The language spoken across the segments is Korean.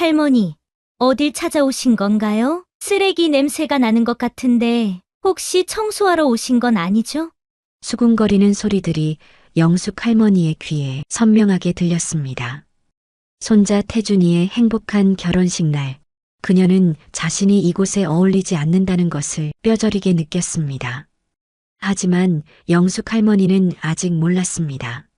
할머니, 어딜 찾아오신 건가요? 쓰레기 냄새가 나는 것 같은데 혹시 청소하러 오신 건 아니죠? 수군거리는 소리들이 영숙 할머니의 귀에 선명하게 들렸습니다. 손자 태준이의 행복한 결혼식 날, 그녀는 자신이 이곳에 어울리지 않는다는 것을 뼈저리게 느꼈습니다. 하지만 영숙 할머니는 아직 몰랐습니다.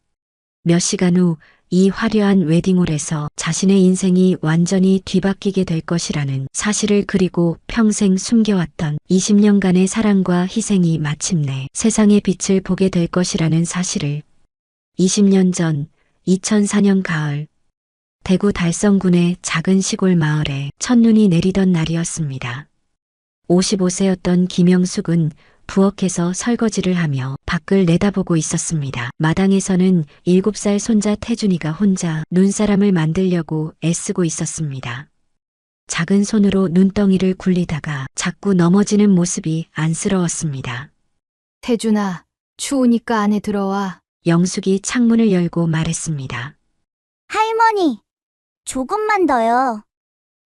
몇 시간 후 이 화려한 웨딩홀에서 자신의 인생이 완전히 뒤바뀌게 될 것이라는 사실을, 그리고 평생 숨겨왔던 20년간의 사랑과 희생이 마침내 세상의 빛을 보게 될 것이라는 사실을. 20년 전 2004년 가을, 대구 달성군의 작은 시골 마을에 첫눈이 내리던 날이었습니다. 55세였던 김영숙은 부엌에서 설거지를 하며 밖을 내다보고 있었습니다. 마당에서는 7살 손자 태준이가 혼자 눈사람을 만들려고 애쓰고 있었습니다. 작은 손으로 눈덩이를 굴리다가 자꾸 넘어지는 모습이 안쓰러웠습니다. 태준아, 추우니까 안에 들어와. 영숙이 창문을 열고 말했습니다. 할머니, 조금만 더요.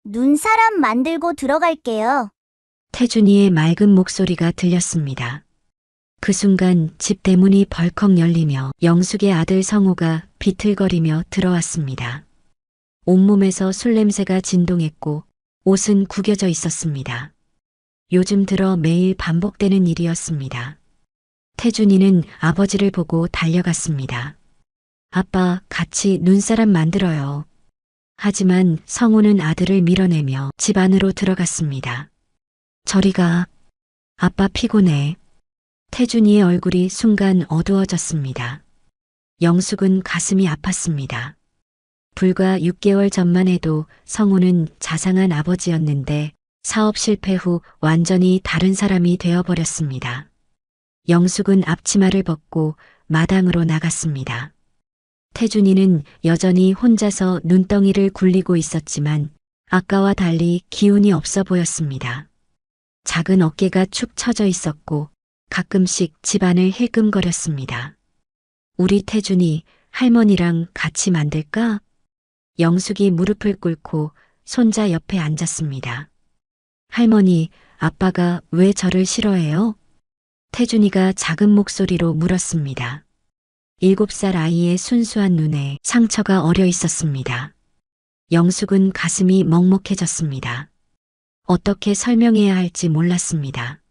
눈사람 만들고 들어갈게요. 태준이의 맑은 목소리가 들렸습니다. 그 순간 집 대문이 벌컥 열리며 영숙의 아들 성우가 비틀거리며 들어왔습니다. 온몸에서 술 냄새가 진동했고 옷은 구겨져 있었습니다. 요즘 들어 매일 반복되는 일이었습니다. 태준이는 아버지를 보고 달려갔습니다. 아빠, 같이 눈사람 만들어요. 하지만 성우는 아들을 밀어내며 집 안으로 들어갔습니다. 저리 가. 아빠 피곤해. 태준이의 얼굴이 순간 어두워졌습니다. 영숙은 가슴이 아팠습니다. 불과 6개월 전만 해도 성우는 자상한 아버지였는데 사업 실패 후 완전히 다른 사람이 되어버렸습니다. 영숙은 앞치마를 벗고 마당으로 나갔습니다. 태준이는 여전히 혼자서 눈덩이를 굴리고 있었지만 아까와 달리 기운이 없어 보였습니다. 작은 어깨가 축 처져 있었고 가끔씩 집안을 힐끔거렸습니다. 우리 태준이 할머니랑 같이 만들까? 영숙이 무릎을 꿇고 손자 옆에 앉았습니다. 할머니, 아빠가 왜 저를 싫어해요? 태준이가 작은 목소리로 물었습니다. 7살 아이의 순수한 눈에 상처가 어려 있었습니다. 영숙은 가슴이 먹먹해졌습니다. 어떻게 설명해야 할지 몰랐습니다.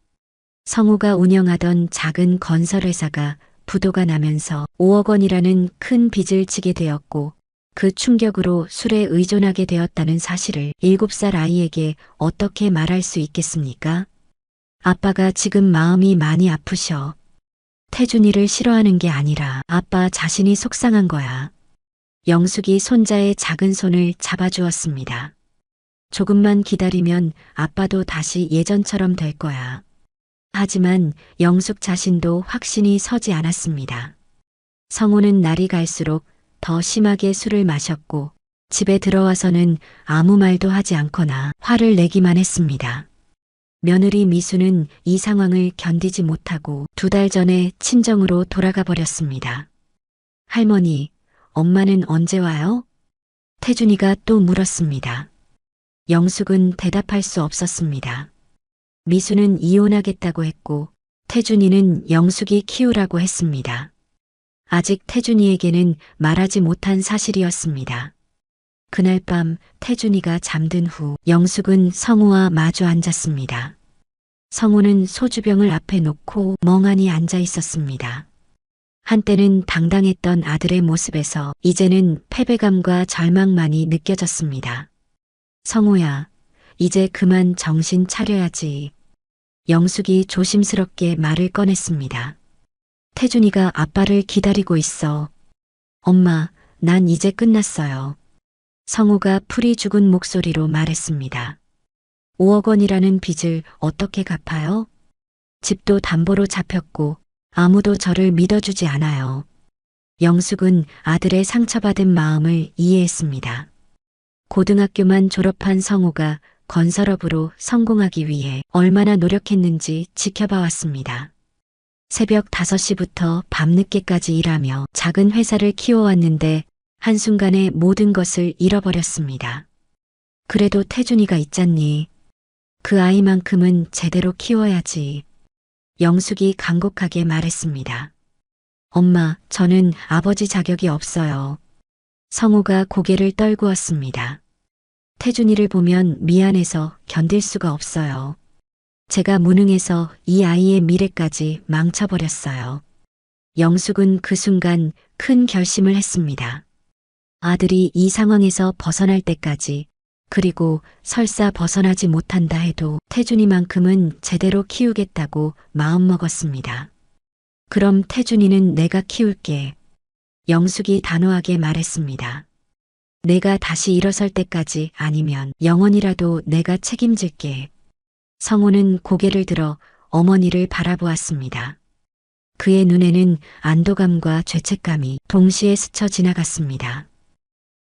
성우가 운영하던 작은 건설회사가 부도가 나면서 5억 원이라는 큰 빚을 지게 되었고 그 충격으로 술에 의존하게 되었다는 사실을 7살 아이에게 어떻게 말할 수 있겠습니까? 아빠가 지금 마음이 많이 아프셔. 태준이를 싫어하는 게 아니라 아빠 자신이 속상한 거야. 영숙이 손자의 작은 손을 잡아주었습니다. 조금만 기다리면 아빠도 다시 예전처럼 될 거야. 하지만 영숙 자신도 확신이 서지 않았습니다. 성우는 날이 갈수록 더 심하게 술을 마셨고 집에 들어와서는 아무 말도 하지 않거나 화를 내기만 했습니다. 며느리 미수는 이 상황을 견디지 못하고 2달 전에 친정으로 돌아가 버렸습니다. 할머니, 엄마는 언제 와요? 태준이가 또 물었습니다. 영숙은 대답할 수 없었습니다. 미수는 이혼하겠다고 했고 태준이는 영숙이 키우라고 했습니다. 아직 태준이에게는 말하지 못한 사실이었습니다. 그날 밤 태준이가 잠든 후 영숙은 성우와 마주 앉았습니다. 성우는 소주병을 앞에 놓고 멍하니 앉아 있었습니다. 한때는 당당했던 아들의 모습에서 이제는 패배감과 절망만이 느껴졌습니다. 성우야, 이제 그만 정신 차려야지. 영숙이 조심스럽게 말을 꺼냈습니다. 태준이가 아빠를 기다리고 있어. 엄마, 난 이제 끝났어요. 성우가 풀이 죽은 목소리로 말했습니다. 5억 원이라는 빚을 어떻게 갚아요? 집도 담보로 잡혔고 아무도 저를 믿어주지 않아요. 영숙은 아들의 상처받은 마음을 이해했습니다. 고등학교만 졸업한 성우가 건설업으로 성공하기 위해 얼마나 노력했는지 지켜봐왔습니다. 새벽 5시부터 밤늦게까지 일하며 작은 회사를 키워왔는데 한순간에 모든 것을 잃어버렸습니다. 그래도 태준이가 있잖니. 그 아이만큼은 제대로 키워야지. 영숙이 간곡하게 말했습니다. 엄마, 저는 아버지 자격이 없어요. 성우가 고개를 떨구었습니다. 태준이를 보면 미안해서 견딜 수가 없어요. 제가 무능해서 이 아이의 미래까지 망쳐버렸어요. 영숙은 그 순간 큰 결심을 했습니다. 아들이 이 상황에서 벗어날 때까지, 그리고 설사 벗어나지 못한다 해도 태준이만큼은 제대로 키우겠다고 마음먹었습니다. 그럼 태준이는 내가 키울게. 영숙이 단호하게 말했습니다. 내가 다시 일어설 때까지 아니면 영원이라도 내가 책임질게. 성우는 고개를 들어 어머니를 바라보았습니다. 그의 눈에는 안도감과 죄책감이 동시에 스쳐 지나갔습니다.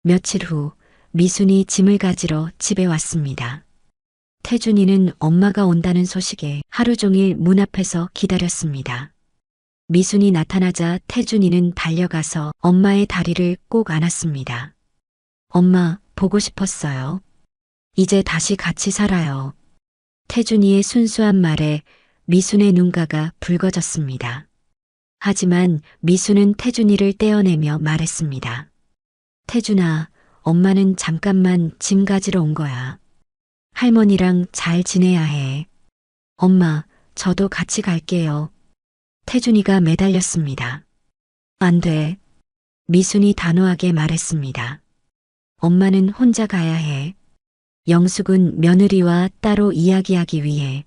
며칠 후 미순이 짐을 가지러 집에 왔습니다. 태준이는 엄마가 온다는 소식에 하루 종일 문 앞에서 기다렸습니다. 미순이 나타나자 태준이는 달려가서 엄마의 다리를 꼭 안았습니다. 엄마, 보고 싶었어요. 이제 다시 같이 살아요. 태준이의 순수한 말에 미순의 눈가가 붉어졌습니다. 하지만 미순은 태준이를 떼어내며 말했습니다. 태준아, 엄마는 잠깐만 짐 가지러 온 거야. 할머니랑 잘 지내야 해. 엄마, 저도 같이 갈게요. 태준이가 매달렸습니다. 안 돼. 미순이 단호하게 말했습니다. 엄마는 혼자 가야 해. 영숙은 며느리와 따로 이야기하기 위해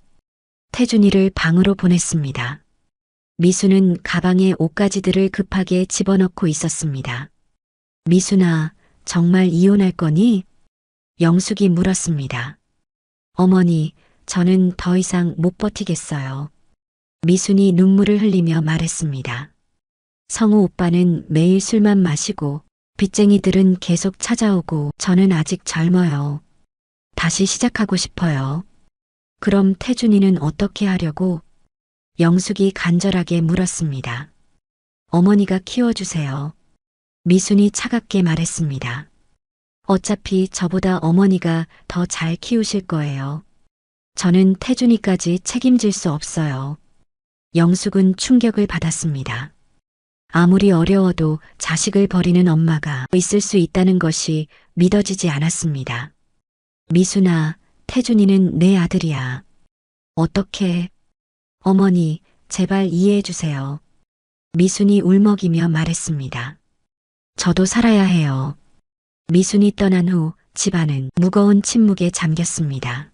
태준이를 방으로 보냈습니다. 미순은 가방에 옷가지들을 급하게 집어넣고 있었습니다. 미순아, 정말 이혼할 거니? 영숙이 물었습니다. 어머니, 저는 더 이상 못 버티겠어요. 미순이 눈물을 흘리며 말했습니다. 성우 오빠는 매일 술만 마시고 빚쟁이들은 계속 찾아오고 저는 아직 젊어요. 다시 시작하고 싶어요. 그럼 태준이는 어떻게 하려고? 영숙이 간절하게 물었습니다. 어머니가 키워주세요. 미순이 차갑게 말했습니다. 어차피 저보다 어머니가 더 잘 키우실 거예요. 저는 태준이까지 책임질 수 없어요. 영숙은 충격을 받았습니다. 아무리 어려워도 자식을 버리는 엄마가 있을 수 있다는 것이 믿어지지 않았습니다. 미순아, 태준이는 내 아들이야. 어떻게? 어머니, 제발 이해해 주세요. 미순이 울먹이며 말했습니다. 저도 살아야 해요. 미순이 떠난 후 집안은 무거운 침묵에 잠겼습니다.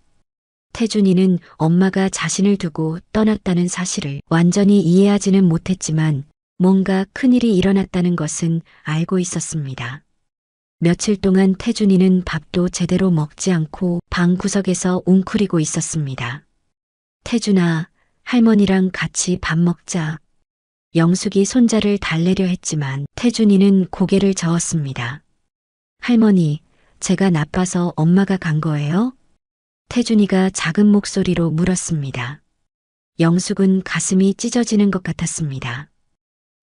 태준이는 엄마가 자신을 두고 떠났다는 사실을 완전히 이해하지는 못했지만 뭔가 큰일이 일어났다는 것은 알고 있었습니다. 며칠 동안 태준이는 밥도 제대로 먹지 않고 방 구석에서 웅크리고 있었습니다. 태준아, 할머니랑 같이 밥 먹자. 영숙이 손자를 달래려 했지만 태준이는 고개를 저었습니다. 할머니, 제가 나빠서 엄마가 간 거예요? 태준이가 작은 목소리로 물었습니다. 영숙은 가슴이 찢어지는 것 같았습니다.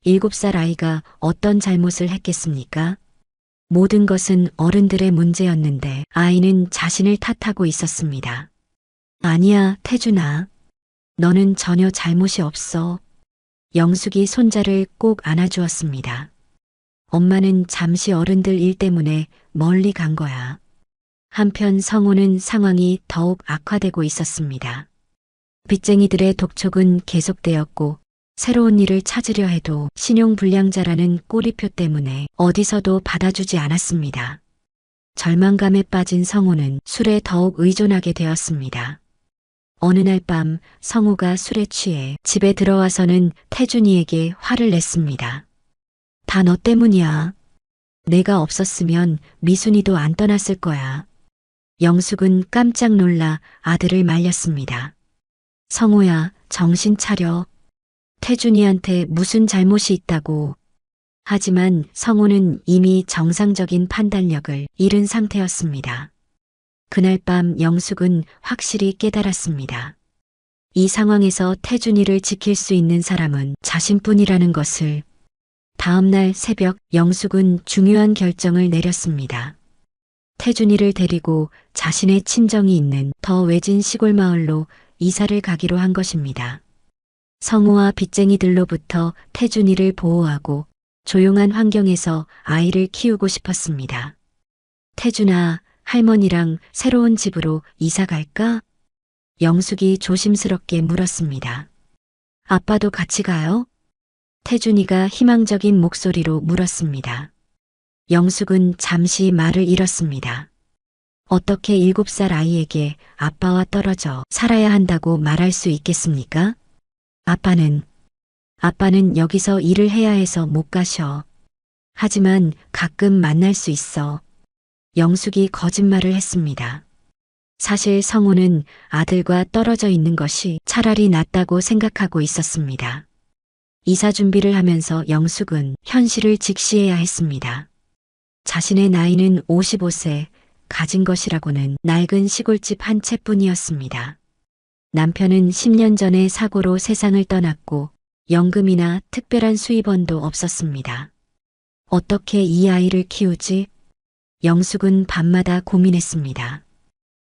7살 아이가 어떤 잘못을 했겠습니까? 모든 것은 어른들의 문제였는데 아이는 자신을 탓하고 있었습니다. 아니야, 태준아. 너는 전혀 잘못이 없어. 영숙이 손자를 꼭 안아주었습니다. 엄마는 잠시 어른들 일 때문에 멀리 간 거야. 한편 성우는 상황이 더욱 악화되고 있었습니다. 빚쟁이들의 독촉은 계속되었고 새로운 일을 찾으려 해도 신용불량자라는 꼬리표 때문에 어디서도 받아주지 않았습니다. 절망감에 빠진 성우는 술에 더욱 의존하게 되었습니다. 어느 날 밤 성우가 술에 취해 집에 들어와서는 태준이에게 화를 냈습니다. 다 너 때문이야. 내가 없었으면 미순이도 안 떠났을 거야. 영숙은 깜짝 놀라 아들을 말렸습니다. 성우야, 정신 차려. 태준이한테 무슨 잘못이 있다고. 하지만 성우는 이미 정상적인 판단력을 잃은 상태였습니다. 그날 밤 영숙은 확실히 깨달았습니다. 이 상황에서 태준이를 지킬 수 있는 사람은 자신뿐이라는 것을. 다음 날 새벽 영숙은 중요한 결정을 내렸습니다. 태준이를 데리고 자신의 친정이 있는 더 외진 시골 마을로 이사를 가기로 한 것입니다. 성우와 빚쟁이들로부터 태준이를 보호하고 조용한 환경에서 아이를 키우고 싶었습니다. 태준아, 할머니랑 새로운 집으로 이사 갈까? 영숙이 조심스럽게 물었습니다. 아빠도 같이 가요? 태준이가 희망적인 목소리로 물었습니다. 영숙은 잠시 말을 잃었습니다. 어떻게 7살 아이에게 아빠와 떨어져 살아야 한다고 말할 수 있겠습니까? 아빠는 여기서 일을 해야 해서 못 가셔. 하지만 가끔 만날 수 있어. 영숙이 거짓말을 했습니다. 사실 성우는 아들과 떨어져 있는 것이 차라리 낫다고 생각하고 있었습니다. 이사 준비를 하면서 영숙은 현실을 직시해야 했습니다. 자신의 나이는 55세, 가진 것이라고는 낡은 시골집 한 채뿐이었습니다. 남편은 10년 전에 사고로 세상을 떠났고 연금이나 특별한 수입원도 없었습니다. 어떻게 이 아이를 키우지? 영숙은 밤마다 고민했습니다.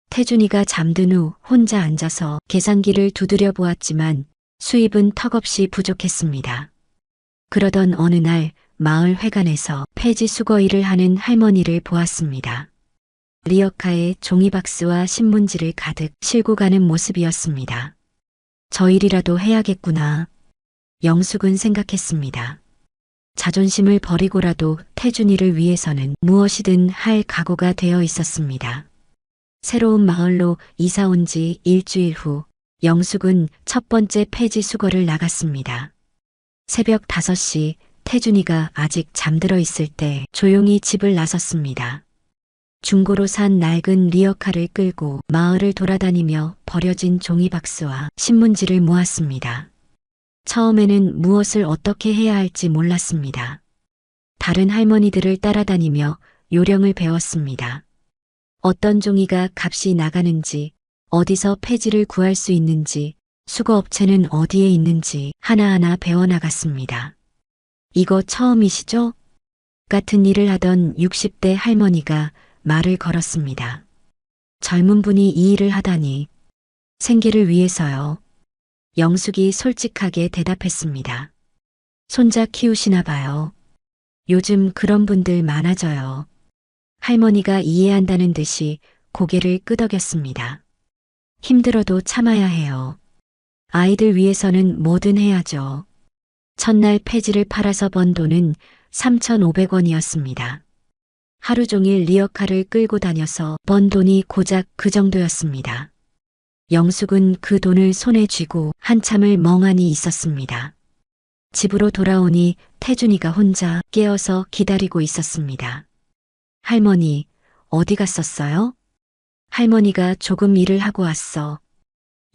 태준이가 잠든 후 혼자 앉아서 계산기를 두드려 보았지만 수입은 턱없이 부족했습니다. 그러던 어느 날 마을 회관에서 폐지 수거 일을 하는 할머니를 보았습니다. 리어카에 종이박스와 신문지를 가득 싣고 가는 모습이었습니다. 저 일이라도 해야겠구나. 영숙은 생각했습니다. 자존심을 버리고라도 태준이를 위해서는 무엇이든 할 각오가 되어 있었습니다. 새로운 마을로 이사 온 지 일주일 후 영숙은 첫 번째 폐지 수거를 나갔습니다. 새벽 5시 태준이가 아직 잠들어 있을 때 조용히 집을 나섰습니다. 중고로 산 낡은 리어카를 끌고 마을을 돌아다니며 버려진 종이박스와 신문지를 모았습니다. 처음에는 무엇을 어떻게 해야 할지 몰랐습니다. 다른 할머니들을 따라다니며 요령을 배웠습니다. 어떤 종이가 값이 나가는지, 어디서 폐지를 구할 수 있는지, 수거업체는 어디에 있는지 하나하나 배워나갔습니다. 이거 처음이시죠? 같은 일을 하던 60대 할머니가 말을 걸었습니다. 젊은 분이 이 일을 하다니. 생계를 위해서요. 영숙이 솔직하게 대답했습니다. 손자 키우시나 봐요. 요즘 그런 분들 많아져요. 할머니가 이해한다는 듯이 고개를 끄덕였습니다. 힘들어도 참아야 해요. 아이들 위해서는 뭐든 해야죠. 첫날 폐지를 팔아서 번 돈은 3,500원이었습니다. 하루 종일 리어카를 끌고 다녀서 번 돈이 고작 그 정도였습니다. 영숙은 그 돈을 손에 쥐고 한참을 멍하니 있었습니다. 집으로 돌아오니 태준이가 혼자 깨어서 기다리고 있었습니다. 할머니, 어디 갔었어요? 할머니가 조금 일을 하고 왔어.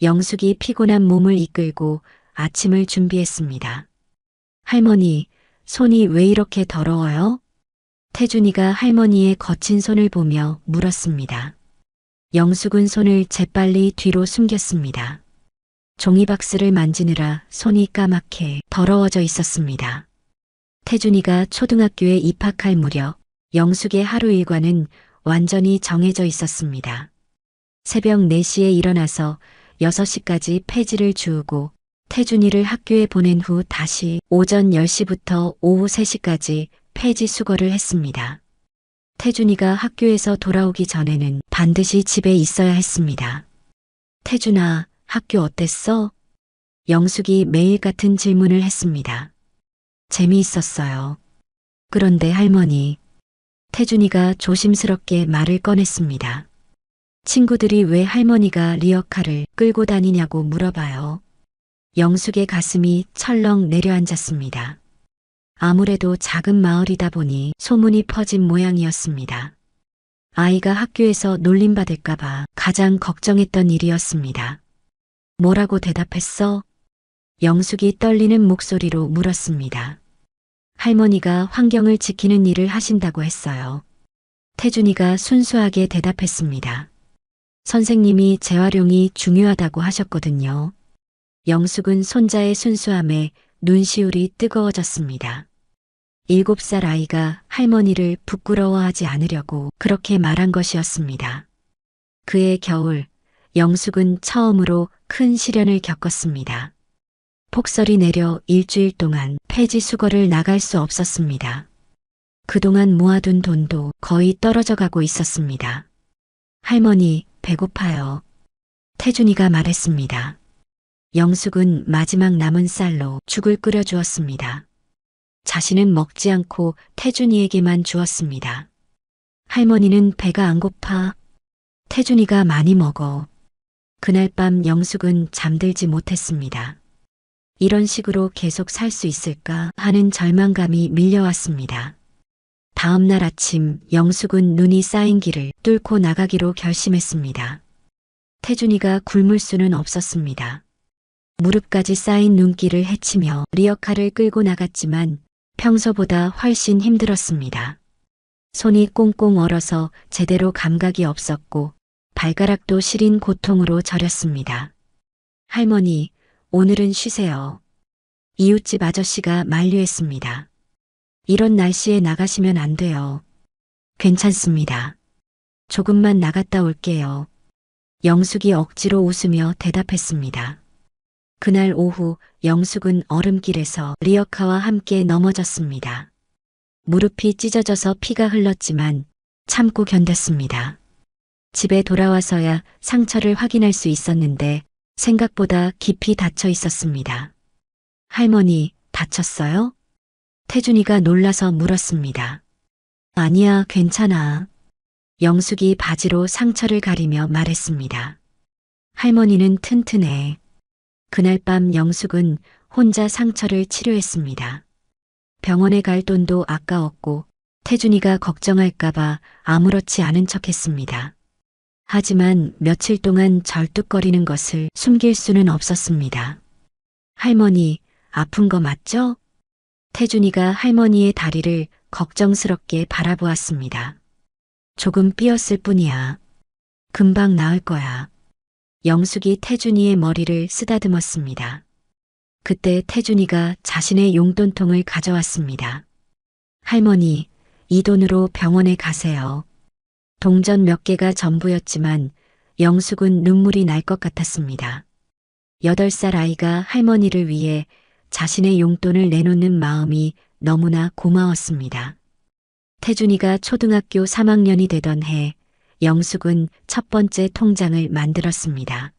영숙이 피곤한 몸을 이끌고 아침을 준비했습니다. 할머니, 손이 왜 이렇게 더러워요? 태준이가 할머니의 거친 손을 보며 물었습니다. 영숙은 손을 재빨리 뒤로 숨겼습니다. 종이박스를 만지느라 손이 까맣게 더러워져 있었습니다. 태준이가 초등학교에 입학할 무렵 영숙의 하루 일과는 완전히 정해져 있었습니다. 새벽 4시에 일어나서 6시까지 폐지를 주우고 태준이를 학교에 보낸 후 다시 오전 10시부터 오후 3시까지 폐지 수거를 했습니다. 태준이가 학교에서 돌아오기 전에는 반드시 집에 있어야 했습니다. 태준아, 학교 어땠어? 영숙이 매일 같은 질문을 했습니다. 재미있었어요. 그런데 할머니, 태준이가 조심스럽게 말을 꺼냈습니다. 친구들이 왜 할머니가 리어카를 끌고 다니냐고 물어봐요. 영숙의 가슴이 철렁 내려앉았습니다. 아무래도 작은 마을이다 보니 소문이 퍼진 모양이었습니다. 아이가 학교에서 놀림받을까봐 가장 걱정했던 일이었습니다. 뭐라고 대답했어? 영숙이 떨리는 목소리로 물었습니다. 할머니가 환경을 지키는 일을 하신다고 했어요. 태준이가 순수하게 대답했습니다. 선생님이 재활용이 중요하다고 하셨거든요. 영숙은 손자의 순수함에 눈시울이 뜨거워졌습니다. 7살 아이가 할머니를 부끄러워하지 않으려고 그렇게 말한 것이었습니다. 그해 겨울, 영숙은 처음으로 큰 시련을 겪었습니다. 폭설이 내려 일주일 동안 폐지 수거를 나갈 수 없었습니다. 그동안 모아둔 돈도 거의 떨어져 가고 있었습니다. 할머니, 배고파요. 태준이가 말했습니다. 영숙은 마지막 남은 쌀로 죽을 끓여 주었습니다. 자신은 먹지 않고 태준이에게만 주었습니다. 할머니는 배가 안 고파. 태준이가 많이 먹어. 그날 밤 영숙은 잠들지 못했습니다. 이런 식으로 계속 살 수 있을까 하는 절망감이 밀려왔습니다. 다음 날 아침 영숙은 눈이 쌓인 길을 뚫고 나가기로 결심했습니다. 태준이가 굶을 수는 없었습니다. 무릎까지 쌓인 눈길을 헤치며 리어카를 끌고 나갔지만 평소보다 훨씬 힘들었습니다. 손이 꽁꽁 얼어서 제대로 감각이 없었고 발가락도 시린 고통으로 저렸습니다. 할머니, 오늘은 쉬세요. 이웃집 아저씨가 만류했습니다. 이런 날씨에 나가시면 안 돼요. 괜찮습니다. 조금만 나갔다 올게요. 영숙이 억지로 웃으며 대답했습니다. 그날 오후 영숙은 얼음길에서 리어카와 함께 넘어졌습니다. 무릎이 찢어져서 피가 흘렀지만 참고 견뎠습니다. 집에 돌아와서야 상처를 확인할 수 있었는데 생각보다 깊이 닫혀 있었습니다. 할머니, 다쳤어요? 태준이가 놀라서 물었습니다. 아니야, 괜찮아. 영숙이 바지로 상처를 가리며 말했습니다. 할머니는 튼튼해. 그날 밤 영숙은 혼자 상처를 치료했습니다. 병원에 갈 돈도 아까웠고 태준이가 걱정할까봐 아무렇지 않은 척했습니다. 하지만 며칠 동안 절뚝거리는 것을 숨길 수는 없었습니다. 할머니, 아픈 거 맞죠? 태준이가 할머니의 다리를 걱정스럽게 바라보았습니다. 조금 삐었을 뿐이야. 금방 나을 거야. 영숙이 태준이의 머리를 쓰다듬었습니다. 그때 태준이가 자신의 용돈통을 가져왔습니다. 할머니, 이 돈으로 병원에 가세요. 동전 몇 개가 전부였지만 영숙은 눈물이 날 것 같았습니다. 8살 아이가 할머니를 위해 자신의 용돈을 내놓는 마음이 너무나 고마웠습니다. 태준이가 초등학교 3학년이 되던 해 영숙은 첫 번째 통장을 만들었습니다.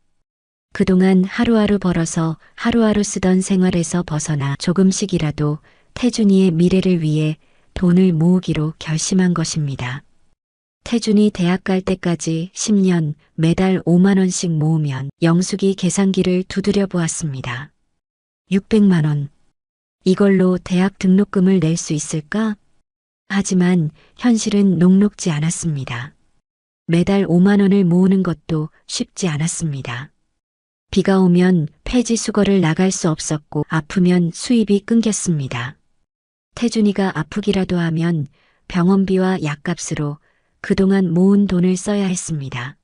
그동안 하루하루 벌어서 하루하루 쓰던 생활에서 벗어나 조금씩이라도 태준이의 미래를 위해 돈을 모으기로 결심한 것입니다. 태준이 대학 갈 때까지 10년 매달 5만 원씩 모으면 영숙이 계산기를 두드려 보았습니다. 600만 원. 이걸로 대학 등록금을 낼 수 있을까? 하지만 현실은 녹록지 않았습니다. 매달 5만 원을 모으는 것도 쉽지 않았습니다. 비가 오면 폐지 수거를 나갈 수 없었고 아프면 수입이 끊겼습니다. 태준이가 아프기라도 하면 병원비와 약값으로 그동안 모은 돈을 써야 했습니다.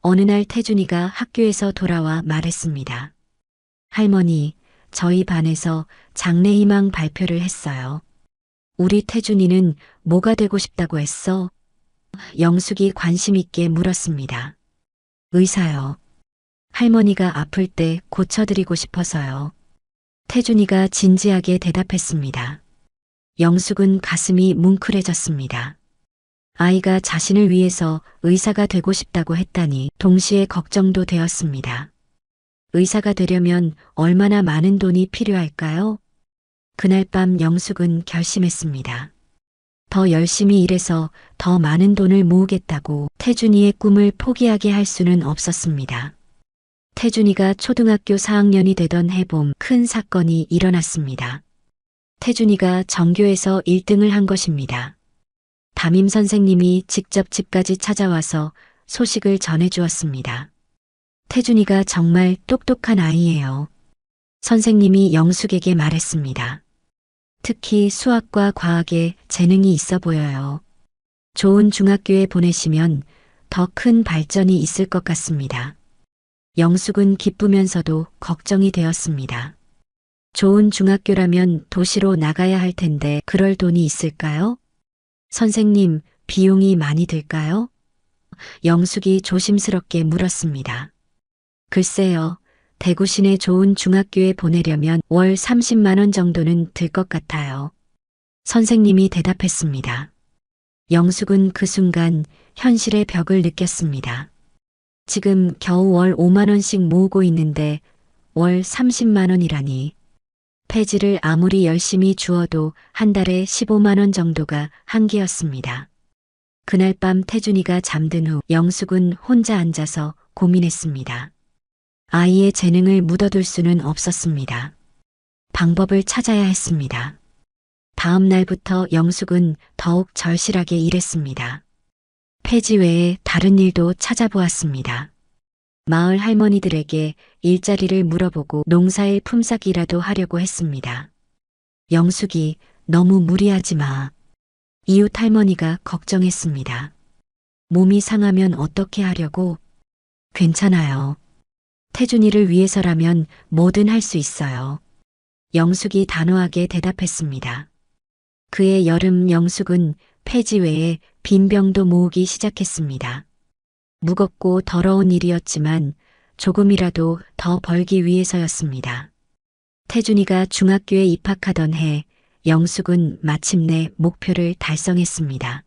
어느 날 태준이가 학교에서 돌아와 말했습니다. 할머니, 저희 반에서 장래희망 발표를 했어요. 우리 태준이는 뭐가 되고 싶다고 했어? 영숙이 관심 있게 물었습니다. 의사요. 할머니가 아플 때 고쳐드리고 싶어서요. 태준이가 진지하게 대답했습니다. 영숙은 가슴이 뭉클해졌습니다. 아이가 자신을 위해서 의사가 되고 싶다고 했다니 동시에 걱정도 되었습니다. 의사가 되려면 얼마나 많은 돈이 필요할까요? 그날 밤 영숙은 결심했습니다. 더 열심히 일해서 더 많은 돈을 모으겠다고 태준이의 꿈을 포기하게 할 수는 없었습니다. 태준이가 초등학교 4학년이 되던 해봄 큰 사건이 일어났습니다. 태준이가 전교에서 1등을 한 것입니다. 담임 선생님이 직접 집까지 찾아와서 소식을 전해주었습니다. 태준이가 정말 똑똑한 아이예요. 선생님이 영숙에게 말했습니다. 특히 수학과 과학에 재능이 있어 보여요. 좋은 중학교에 보내시면 더 큰 발전이 있을 것 같습니다. 영숙은 기쁘면서도 걱정이 되었습니다. 좋은 중학교라면 도시로 나가야 할 텐데 그럴 돈이 있을까요? 선생님, 비용이 많이 들까요? 영숙이 조심스럽게 물었습니다. 글쎄요, 대구 시내 좋은 중학교에 보내려면 월 30만 원 정도는 들 것 같아요. 선생님이 대답했습니다. 영숙은 그 순간 현실의 벽을 느꼈습니다. 지금 겨우 월 5만 원씩 모으고 있는데 월 30만 원이라니. 폐지를 아무리 열심히 주어도 한 달에 15만 원 정도가 한계였습니다. 그날 밤 태준이가 잠든 후 영숙은 혼자 앉아서 고민했습니다. 아이의 재능을 묻어둘 수는 없었습니다. 방법을 찾아야 했습니다. 다음 날부터 영숙은 더욱 절실하게 일했습니다. 폐지 외에 다른 일도 찾아보았습니다. 마을 할머니들에게 일자리를 물어보고 농사일 품삯이라도 하려고 했습니다. 영숙이 너무 무리하지 마. 이웃 할머니가 걱정했습니다. 몸이 상하면 어떻게 하려고? 괜찮아요. 태준이를 위해서라면 뭐든 할 수 있어요. 영숙이 단호하게 대답했습니다. 그해 여름 영숙은 폐지 외에 빈병도 모으기 시작했습니다. 무겁고 더러운 일이었지만 조금이라도 더 벌기 위해서였습니다. 태준이가 중학교에 입학하던 해 영숙은 마침내 목표를 달성했습니다.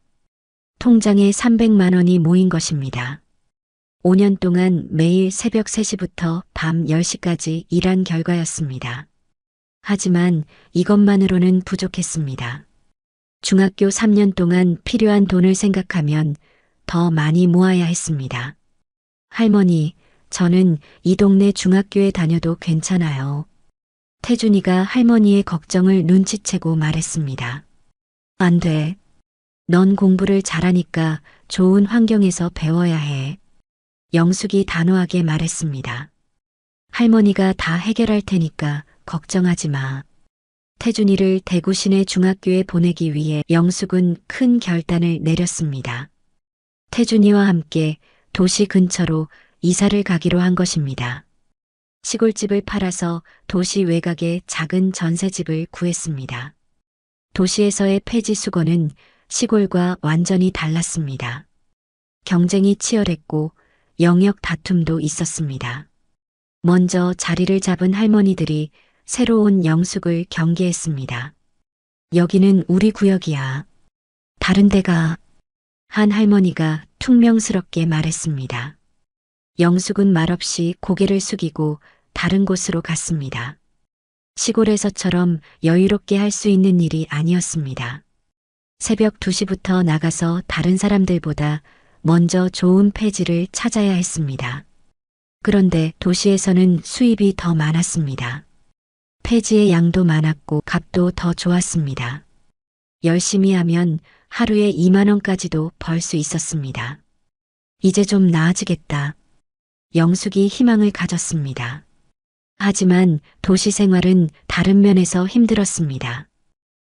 통장에 300만 원이 모인 것입니다. 5년 동안 매일 새벽 3시부터 밤 10시까지 일한 결과였습니다. 하지만 이것만으로는 부족했습니다. 중학교 3년 동안 필요한 돈을 생각하면 더 많이 모아야 했습니다. 할머니, 저는 이 동네 중학교에 다녀도 괜찮아요. 태준이가 할머니의 걱정을 눈치채고 말했습니다. 안 돼. 넌 공부를 잘하니까 좋은 환경에서 배워야 해. 영숙이 단호하게 말했습니다. 할머니가 다 해결할 테니까 걱정하지 마. 태준이를 대구 시내 중학교에 보내기 위해 영숙은 큰 결단을 내렸습니다. 태준이와 함께 도시 근처로 이사를 가기로 한 것입니다. 시골집을 팔아서 도시 외곽에 작은 전세집을 구했습니다. 도시에서의 폐지 수거는 시골과 완전히 달랐습니다. 경쟁이 치열했고 영역 다툼도 있었습니다. 먼저 자리를 잡은 할머니들이 새로운 영숙을 경계했습니다. 여기는 우리 구역이야. 다른 데가. 한 할머니가 퉁명스럽게 말했습니다. 영숙은 말없이 고개를 숙이고 다른 곳으로 갔습니다. 시골에서처럼 여유롭게 할 수 있는 일이 아니었습니다. 새벽 2시부터 나가서 다른 사람들보다 먼저 좋은 폐지를 찾아야 했습니다. 그런데 도시에서는 수입이 더 많았습니다. 폐지의 양도 많았고 값도 더 좋았습니다. 열심히 하면 하루에 2만 원까지도 벌 수 있었습니다. 이제 좀 나아지겠다. 영숙이 희망을 가졌습니다. 하지만 도시 생활은 다른 면에서 힘들었습니다.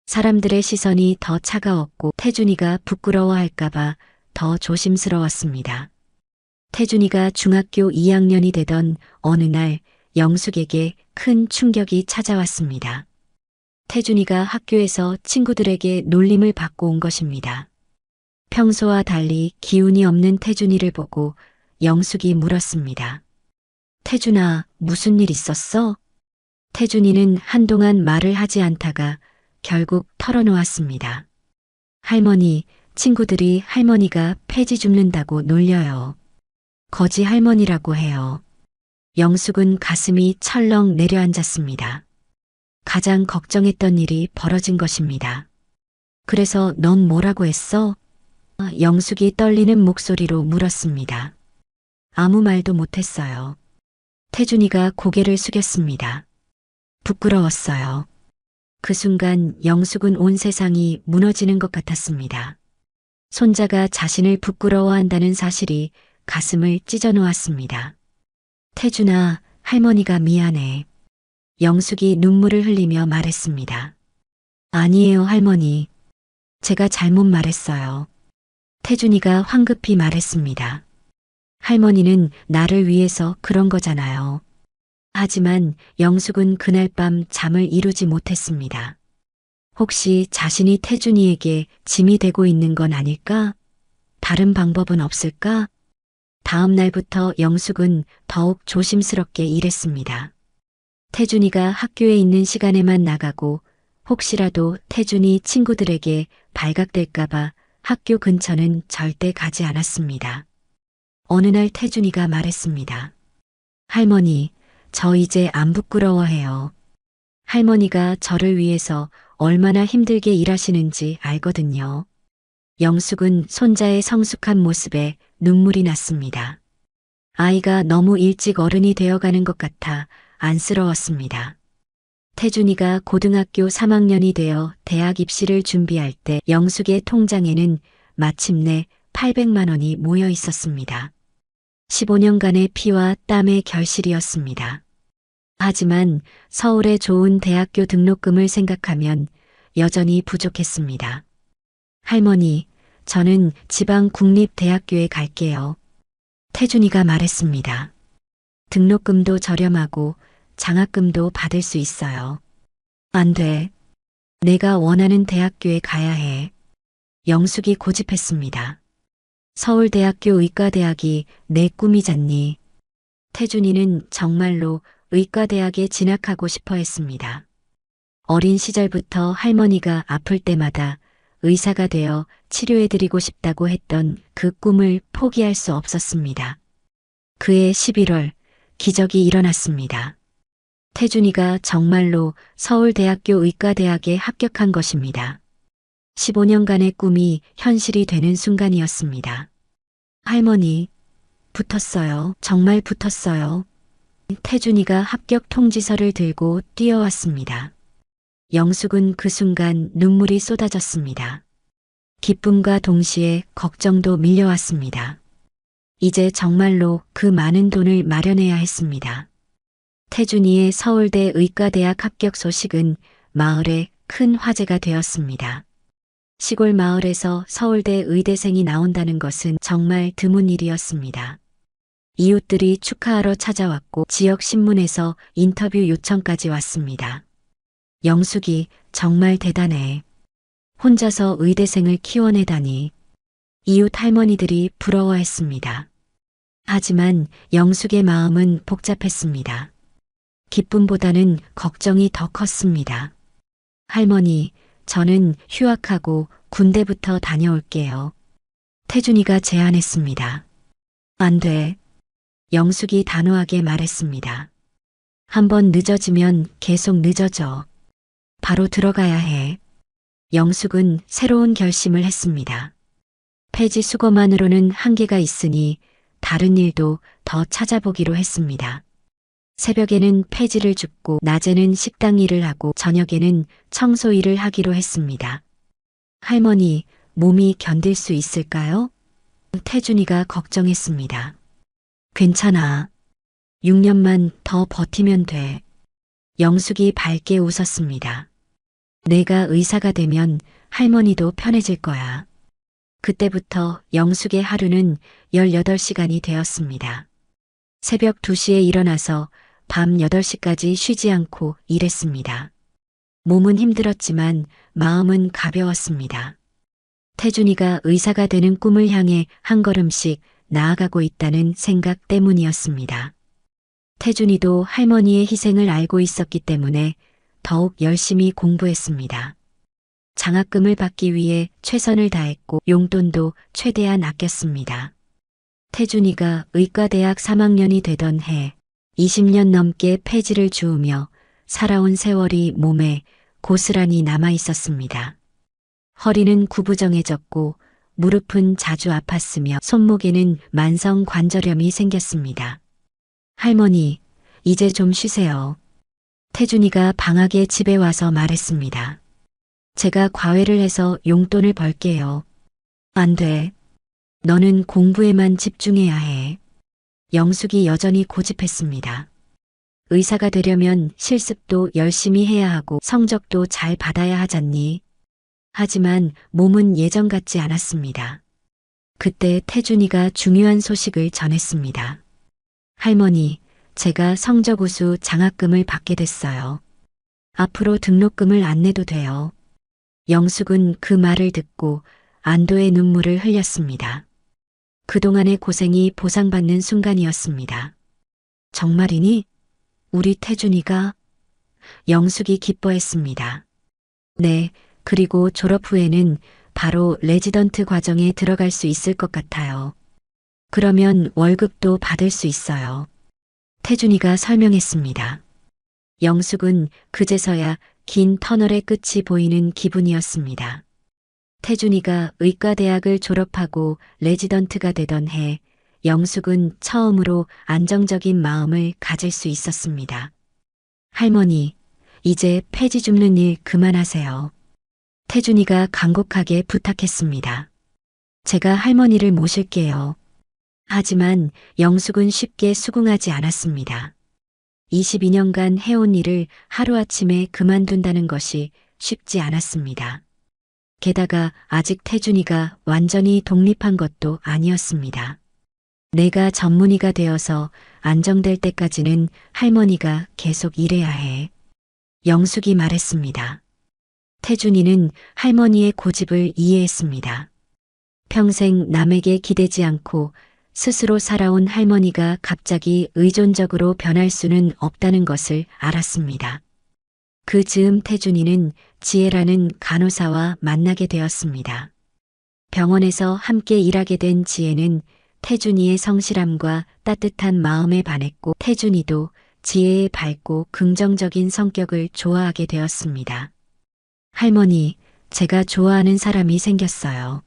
사람들의 시선이 더 차가웠고 태준이가 부끄러워할까봐 더 조심스러웠습니다. 태준이가 중학교 2학년이 되던 어느 날 영숙에게 큰 충격이 찾아왔습니다. 태준이가 학교에서 친구들에게 놀림을 받고 온 것입니다. 평소와 달리 기운이 없는 태준이를 보고 영숙이 물었습니다. 태준아, 무슨 일 있었어? 태준이는 한동안 말을 하지 않다가 결국 털어놓았습니다. 할머니, 친구들이 할머니가 폐지 줍는다고 놀려요. 거지 할머니라고 해요. 영숙은 가슴이 철렁 내려앉았습니다. 가장 걱정했던 일이 벌어진 것입니다. 그래서 넌 뭐라고 했어? 영숙이 떨리는 목소리로 물었습니다. 아무 말도 못했어요. 태준이가 고개를 숙였습니다. 부끄러웠어요. 그 순간 영숙은 온 세상이 무너지는 것 같았습니다. 손자가 자신을 부끄러워한다는 사실이 가슴을 찢어놓았습니다. 태준아, 할머니가 미안해. 영숙이 눈물을 흘리며 말했습니다. 아니에요, 할머니. 제가 잘못 말했어요. 태준이가 황급히 말했습니다. 할머니는 나를 위해서 그런 거잖아요. 하지만 영숙은 그날 밤 잠을 이루지 못했습니다. 혹시 자신이 태준이에게 짐이 되고 있는 건 아닐까? 다른 방법은 없을까? 다음 날부터 영숙은 더욱 조심스럽게 일했습니다. 태준이가 학교에 있는 시간에만 나가고 혹시라도 태준이 친구들에게 발각될까봐 학교 근처는 절대 가지 않았습니다. 어느 날 태준이가 말했습니다. 할머니, 저 이제 안 부끄러워해요. 할머니가 저를 위해서 얼마나 힘들게 일하시는지 알거든요. 영숙은 손자의 성숙한 모습에 눈물이 났습니다. 아이가 너무 일찍 어른이 되어가는 것 같아 안쓰러웠습니다. 태준이가 고등학교 3학년이 되어 대학 입시를 준비할 때 영숙의 통장에는 마침내 800만 원이 모여 있었습니다. 15년간의 피와 땀의 결실이었습니다. 하지만 서울의 좋은 대학교 등록금을 생각하면 여전히 부족했습니다. 할머니, 저는 지방 국립대학교에 갈게요. 태준이가 말했습니다. 등록금도 저렴하고 장학금도 받을 수 있어요. 안 돼. 내가 원하는 대학교에 가야 해. 영숙이 고집했습니다. 서울대학교 의과대학이 내 꿈이잖니. 태준이는 정말로 의과대학에 진학하고 싶어 했습니다. 어린 시절부터 할머니가 아플 때마다 의사가 되어 치료해드리고 싶다고 했던 그 꿈을 포기할 수 없었습니다. 그해 11월, 기적이 일어났습니다. 태준이가 정말로 서울대학교 의과대학에 합격한 것입니다. 15년간의 꿈이 현실이 되는 순간이었습니다. 할머니, 붙었어요. 정말 붙었어요. 태준이가 합격 통지서를 들고 뛰어왔습니다. 영숙은 그 순간 눈물이 쏟아졌습니다. 기쁨과 동시에 걱정도 밀려왔습니다. 이제 정말로 그 많은 돈을 마련해야 했습니다. 태준이의 서울대 의과대학 합격 소식은 마을에 큰 화제가 되었습니다. 시골 마을에서 서울대 의대생이 나온다는 것은 정말 드문 일이었습니다. 이웃들이 축하하러 찾아왔고 지역 신문에서 인터뷰 요청까지 왔습니다. 영숙이 정말 대단해. 혼자서 의대생을 키워내다니. 이웃 할머니들이 부러워했습니다. 하지만 영숙의 마음은 복잡했습니다. 기쁨보다는 걱정이 더 컸습니다. 할머니, 저는 휴학하고 군대부터 다녀올게요. 태준이가 제안했습니다. 안 돼. 영숙이 단호하게 말했습니다. 한번 늦어지면 계속 늦어져. 바로 들어가야 해. 영숙은 새로운 결심을 했습니다. 폐지 수거만으로는 한계가 있으니 다른 일도 더 찾아보기로 했습니다. 새벽에는 폐지를 줍고 낮에는 식당 일을 하고 저녁에는 청소 일을 하기로 했습니다. 할머니, 몸이 견딜 수 있을까요? 태준이가 걱정했습니다. 괜찮아. 6년만 더 버티면 돼. 영숙이 밝게 웃었습니다. 내가 의사가 되면 할머니도 편해질 거야. 그때부터 영숙의 하루는 18시간이 되었습니다. 새벽 2시에 일어나서 밤 8시까지 쉬지 않고 일했습니다. 몸은 힘들었지만 마음은 가벼웠습니다. 태준이가 의사가 되는 꿈을 향해 한 걸음씩 나아가고 있다는 생각 때문이었습니다. 태준이도 할머니의 희생을 알고 있었기 때문에 더욱 열심히 공부했습니다. 장학금을 받기 위해 최선을 다했고 용돈도 최대한 아꼈습니다. 태준이가 의과대학 3학년이 되던 해 20년 넘게 폐지를 주우며 살아온 세월이 몸에 고스란히 남아 있었습니다. 허리는 구부정해졌고 무릎은 자주 아팠으며 손목에는 만성 관절염이 생겼습니다. 할머니, 이제 좀 쉬세요. 태준이가 방학에 집에 와서 말했습니다. 제가 과외를 해서 용돈을 벌게요. 안 돼. 너는 공부에만 집중해야 해. 영숙이 여전히 고집했습니다. 의사가 되려면 실습도 열심히 해야 하고 성적도 잘 받아야 하잖니. 하지만 몸은 예전 같지 않았습니다. 그때 태준이가 중요한 소식을 전했습니다. 할머니, 제가 성적 우수 장학금을 받게 됐어요. 앞으로 등록금을 안 내도 돼요. 영숙은 그 말을 듣고 안도의 눈물을 흘렸습니다. 그동안의 고생이 보상받는 순간이었습니다. 정말이니? 우리 태준이가? 영숙이 기뻐했습니다. 네, 그리고 졸업 후에는 바로 레지던트 과정에 들어갈 수 있을 것 같아요. 그러면 월급도 받을 수 있어요. 태준이가 설명했습니다. 영숙은 그제서야 긴 터널의 끝이 보이는 기분이었습니다. 태준이가 의과대학을 졸업하고 레지던트가 되던 해, 영숙은 처음으로 안정적인 마음을 가질 수 있었습니다. 할머니, 이제 폐지 줍는 일 그만하세요. 태준이가 간곡하게 부탁했습니다. 제가 할머니를 모실게요. 하지만 영숙은 쉽게 수긍하지 않았습니다. 22년간 해온 일을 하루아침에 그만둔다는 것이 쉽지 않았습니다. 게다가 아직 태준이가 완전히 독립한 것도 아니었습니다. 내가 전문의가 되어서 안정될 때까지는 할머니가 계속 일해야 해. 영숙이 말했습니다. 태준이는 할머니의 고집을 이해했습니다. 평생 남에게 기대지 않고 스스로 살아온 할머니가 갑자기 의존적으로 변할 수는 없다는 것을 알았습니다. 그 즈음 태준이는 지혜라는 간호사와 만나게 되었습니다. 병원에서 함께 일하게 된 지혜는 태준이의 성실함과 따뜻한 마음에 반했고 태준이도 지혜의 밝고 긍정적인 성격을 좋아하게 되었습니다. 할머니, 제가 좋아하는 사람이 생겼어요.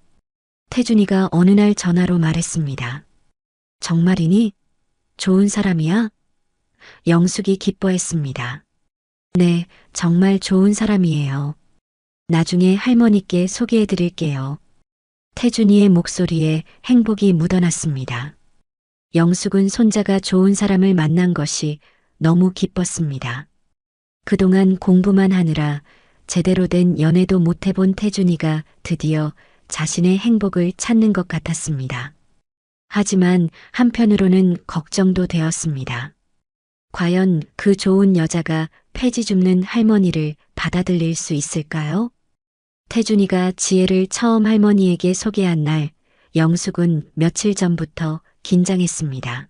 태준이가 어느 날 전화로 말했습니다. 정말이니? 좋은 사람이야? 영숙이 기뻐했습니다. 네, 정말 좋은 사람이에요. 나중에 할머니께 소개해 드릴게요. 태준이의 목소리에 행복이 묻어났습니다. 영숙은 손자가 좋은 사람을 만난 것이 너무 기뻤습니다. 그동안 공부만 하느라 제대로 된 연애도 못 해본 태준이가 드디어 자신의 행복을 찾는 것 같았습니다. 하지만 한편으로는 걱정도 되었습니다. 과연 그 좋은 여자가 폐지 줍는 할머니를 받아들일 수 있을까요? 태준이가 지혜를 처음 할머니에게 소개한 날, 영숙은 며칠 전부터 긴장했습니다.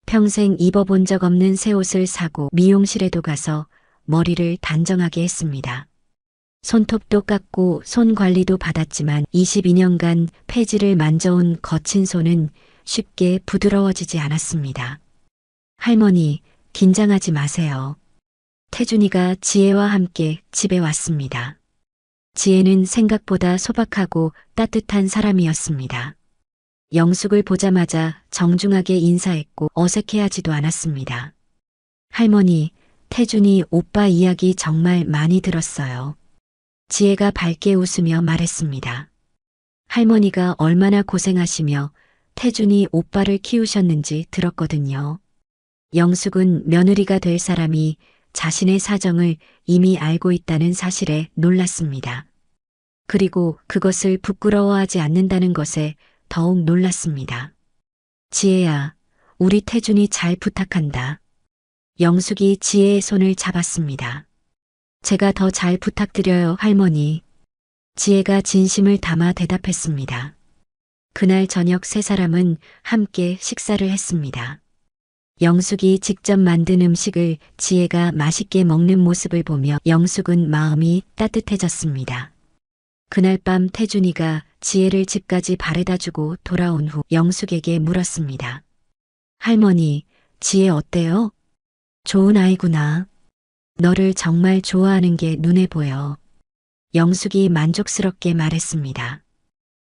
평생 입어본 적 없는 새 옷을 사고 미용실에도 가서 머리를 단정하게 했습니다. 손톱도 깎고 손 관리도 받았지만 22년간 폐지를 만져온 거친 손은 쉽게 부드러워지지 않았습니다. 할머니, 긴장하지 마세요. 태준이가 지혜와 함께 집에 왔습니다. 지혜는 생각보다 소박하고 따뜻한 사람이었습니다. 영숙을 보자마자 정중하게 인사했고 어색해하지도 않았습니다. 할머니, 태준이 오빠 이야기 정말 많이 들었어요. 지혜가 밝게 웃으며 말했습니다. 할머니가 얼마나 고생하시며 태준이 오빠를 키우셨는지 들었거든요. 영숙은 며느리가 될 사람이 자신의 사정을 이미 알고 있다는 사실에 놀랐습니다. 그리고 그것을 부끄러워하지 않는다는 것에 더욱 놀랐습니다. 지혜야, 우리 태준이 잘 부탁한다. 영숙이 지혜의 손을 잡았습니다. 제가 더 잘 부탁드려요, 할머니. 지혜가 진심을 담아 대답했습니다. 그날 저녁 세 사람은 함께 식사를 했습니다. 영숙이 직접 만든 음식을 지혜가 맛있게 먹는 모습을 보며 영숙은 마음이 따뜻해졌습니다. 그날 밤 태준이가 지혜를 집까지 바래다 주고 돌아온 후 영숙에게 물었습니다. 할머니, 지혜 어때요? 좋은 아이구나. 너를 정말 좋아하는 게 눈에 보여. 영숙이 만족스럽게 말했습니다.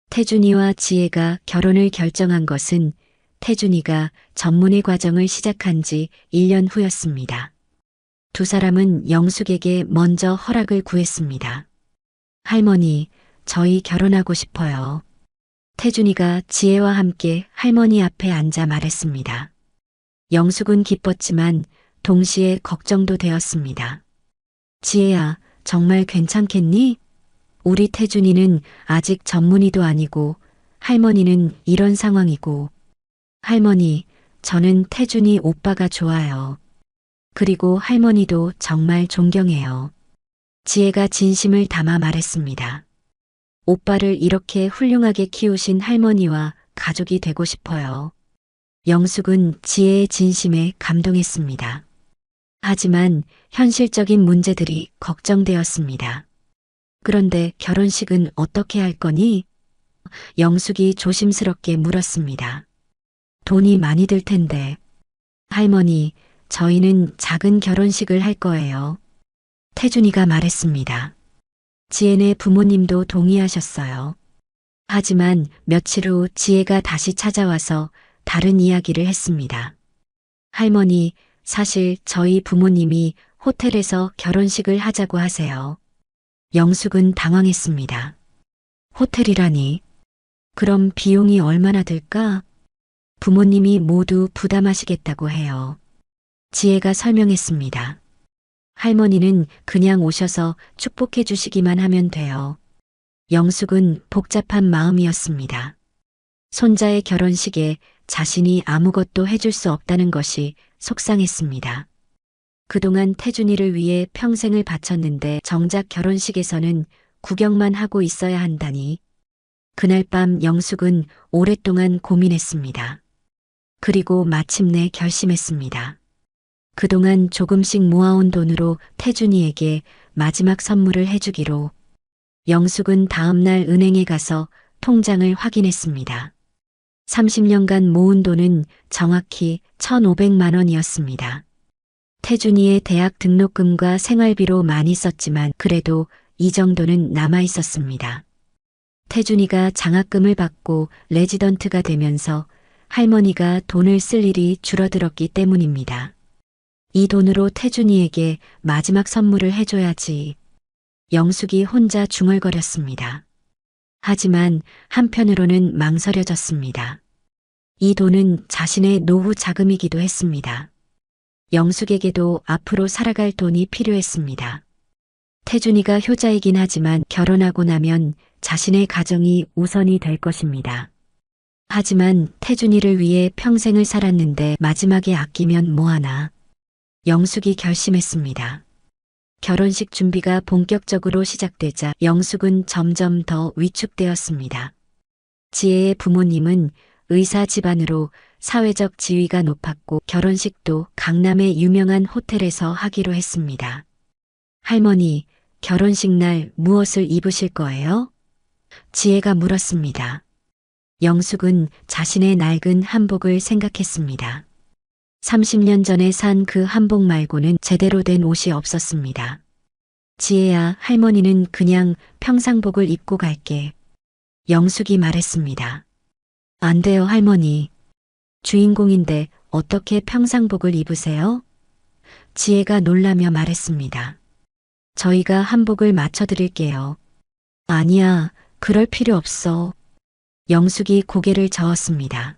태준이와 지혜가 결혼을 결정한 것은 태준이가 전문의 과정을 시작한 지 1년 후였습니다. 두 사람은 영숙에게 먼저 허락을 구했습니다. 할머니, 저희 결혼하고 싶어요. 태준이가 지혜와 함께 할머니 앞에 앉아 말했습니다. 영숙은 기뻤지만 동시에 걱정도 되었습니다. 지혜야, 정말 괜찮겠니? 우리 태준이는 아직 전문의도 아니고 할머니는 이런 상황이고. 할머니, 저는 태준이 오빠가 좋아요. 그리고 할머니도 정말 존경해요. 지혜가 진심을 담아 말했습니다. 오빠를 이렇게 훌륭하게 키우신 할머니와 가족이 되고 싶어요. 영숙은 지혜의 진심에 감동했습니다. 하지만 현실적인 문제들이 걱정되었습니다. 그런데 결혼식은 어떻게 할 거니? 영숙이 조심스럽게 물었습니다. 돈이 많이 들 텐데. 할머니, 저희는 작은 결혼식을 할 거예요. 태준이가 말했습니다. 지혜네 부모님도 동의하셨어요. 하지만 며칠 후 지혜가 다시 찾아와서 다른 이야기를 했습니다. 할머니, 사실 저희 부모님이 호텔에서 결혼식을 하자고 하세요. 영숙은 당황했습니다. 호텔이라니? 그럼 비용이 얼마나 들까? 부모님이 모두 부담하시겠다고 해요. 지혜가 설명했습니다. 할머니는 그냥 오셔서 축복해 주시기만 하면 돼요. 영숙은 복잡한 마음이었습니다. 손자의 결혼식에 자신이 아무것도 해줄 수 없다는 것이 속상했습니다. 그동안 태준이를 위해 평생을 바쳤는데 정작 결혼식에서는 구경만 하고 있어야 한다니. 그날 밤 영숙은 오랫동안 고민했습니다. 그리고 마침내 결심했습니다. 그동안 조금씩 모아온 돈으로 태준이에게 마지막 선물을 해주기로. 영숙은 다음날 은행에 가서 통장을 확인했습니다. 30년간 모은 돈은 정확히 1,500만 원이었습니다. 태준이의 대학 등록금과 생활비로 많이 썼지만 그래도 이 정도는 남아 있었습니다. 태준이가 장학금을 받고 레지던트가 되면서 할머니가 돈을 쓸 일이 줄어들었기 때문입니다. 이 돈으로 태준이에게 마지막 선물을 해줘야지. 영숙이 혼자 중얼거렸습니다. 하지만 한편으로는 망설여졌습니다. 이 돈은 자신의 노후 자금이기도 했습니다. 영숙에게도 앞으로 살아갈 돈이 필요했습니다. 태준이가 효자이긴 하지만 결혼하고 나면 자신의 가정이 우선이 될 것입니다. 하지만 태준이를 위해 평생을 살았는데 마지막에 아끼면 뭐하나. 영숙이 결심했습니다. 결혼식 준비가 본격적으로 시작되자 영숙은 점점 더 위축되었습니다. 지혜의 부모님은 의사 집안으로 사회적 지위가 높았고 결혼식도 강남의 유명한 호텔에서 하기로 했습니다. 할머니, 결혼식 날 무엇을 입으실 거예요? 지혜가 물었습니다. 영숙은 자신의 낡은 한복을 생각했습니다. 30년 전에 산 그 한복 말고는 제대로 된 옷이 없었습니다. 지혜야, 할머니는 그냥 평상복을 입고 갈게. 영숙이 말했습니다. 안 돼요, 할머니. 주인공인데 어떻게 평상복을 입으세요? 지혜가 놀라며 말했습니다. 저희가 한복을 맞춰드릴게요. 아니야, 그럴 필요 없어. 영숙이 고개를 저었습니다.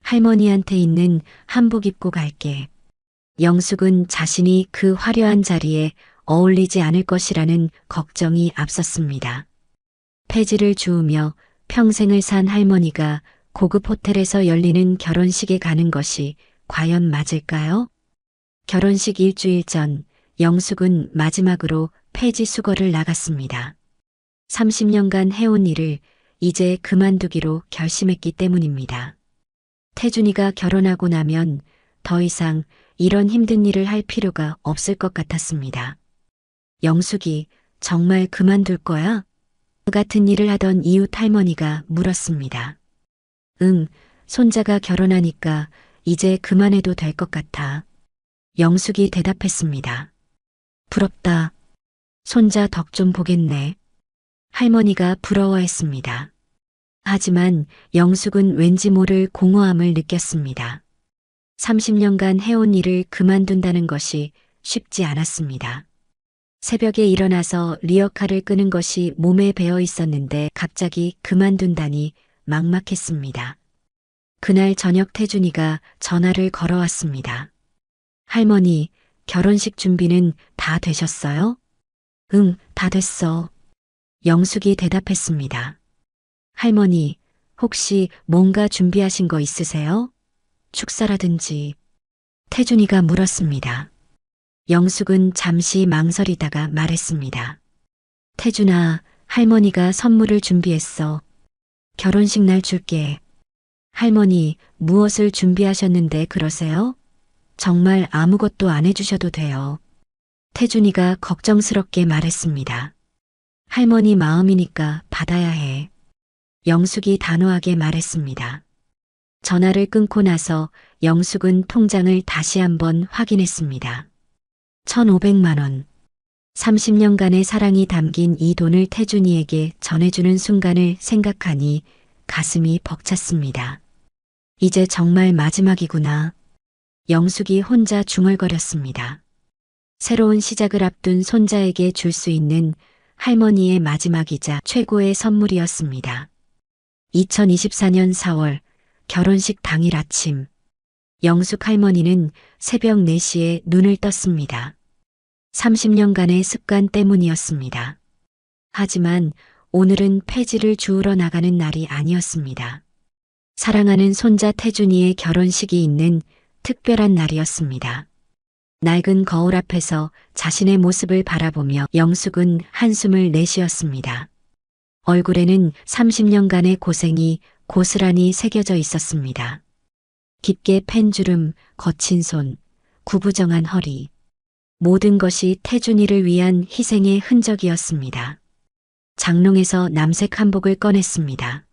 할머니한테 있는 한복 입고 갈게. 영숙은 자신이 그 화려한 자리에 어울리지 않을 것이라는 걱정이 앞섰습니다. 폐지를 주우며 평생을 산 할머니가 고급 호텔에서 열리는 결혼식에 가는 것이 과연 맞을까요? 결혼식 일주일 전 영숙은 마지막으로 폐지 수거를 나갔습니다. 30년간 해온 일을 이제 그만두기로 결심했기 때문입니다. 태준이가 결혼하고 나면 더 이상 이런 힘든 일을 할 필요가 없을 것 같았습니다. 영숙이 정말 그만둘 거야? 같은 일을 하던 이웃 할머니가 물었습니다. 응, 손자가 결혼하니까 이제 그만해도 될 것 같아. 영숙이 대답했습니다. 부럽다. 손자 덕 좀 보겠네. 할머니가 부러워했습니다. 하지만 영숙은 왠지 모를 공허함을 느꼈습니다. 30년간 해온 일을 그만둔다는 것이 쉽지 않았습니다. 새벽에 일어나서 리어카를 끄는 것이 몸에 배어 있었는데 갑자기 그만둔다니 막막했습니다. 그날 저녁 태준이가 전화를 걸어왔습니다. 할머니, 결혼식 준비는 다 되셨어요? 응, 다 됐어. 영숙이 대답했습니다. 할머니, 혹시 뭔가 준비하신 거 있으세요? 축사라든지. 태준이가 물었습니다. 영숙은 잠시 망설이다가 말했습니다. 태준아, 할머니가 선물을 준비했어. 결혼식 날 줄게. 할머니, 무엇을 준비하셨는데 그러세요? 정말 아무것도 안 해주셔도 돼요. 태준이가 걱정스럽게 말했습니다. 할머니 마음이니까 받아야 해. 영숙이 단호하게 말했습니다. 전화를 끊고 나서 영숙은 통장을 다시 한번 확인했습니다. 1,500만 원. 30년간의 사랑이 담긴 이 돈을 태준이에게 전해주는 순간을 생각하니 가슴이 벅찼습니다. 이제 정말 마지막이구나. 영숙이 혼자 중얼거렸습니다. 새로운 시작을 앞둔 손자에게 줄 수 있는 할머니의 마지막이자 최고의 선물이었습니다. 2024년 4월 결혼식 당일 아침, 영숙 할머니는 새벽 4시에 눈을 떴습니다. 30년간의 습관 때문이었습니다. 하지만 오늘은 폐지를 주우러 나가는 날이 아니었습니다. 사랑하는 손자 태준이의 결혼식이 있는 특별한 날이었습니다. 낡은 거울 앞에서 자신의 모습을 바라보며 영숙은 한숨을 내쉬었습니다. 얼굴에는 30년간의 고생이 고스란히 새겨져 있었습니다. 깊게 팬 주름, 거친 손, 구부정한 허리. 모든 것이 태준이를 위한 희생의 흔적이었습니다. 장롱에서 남색 한복을 꺼냈습니다.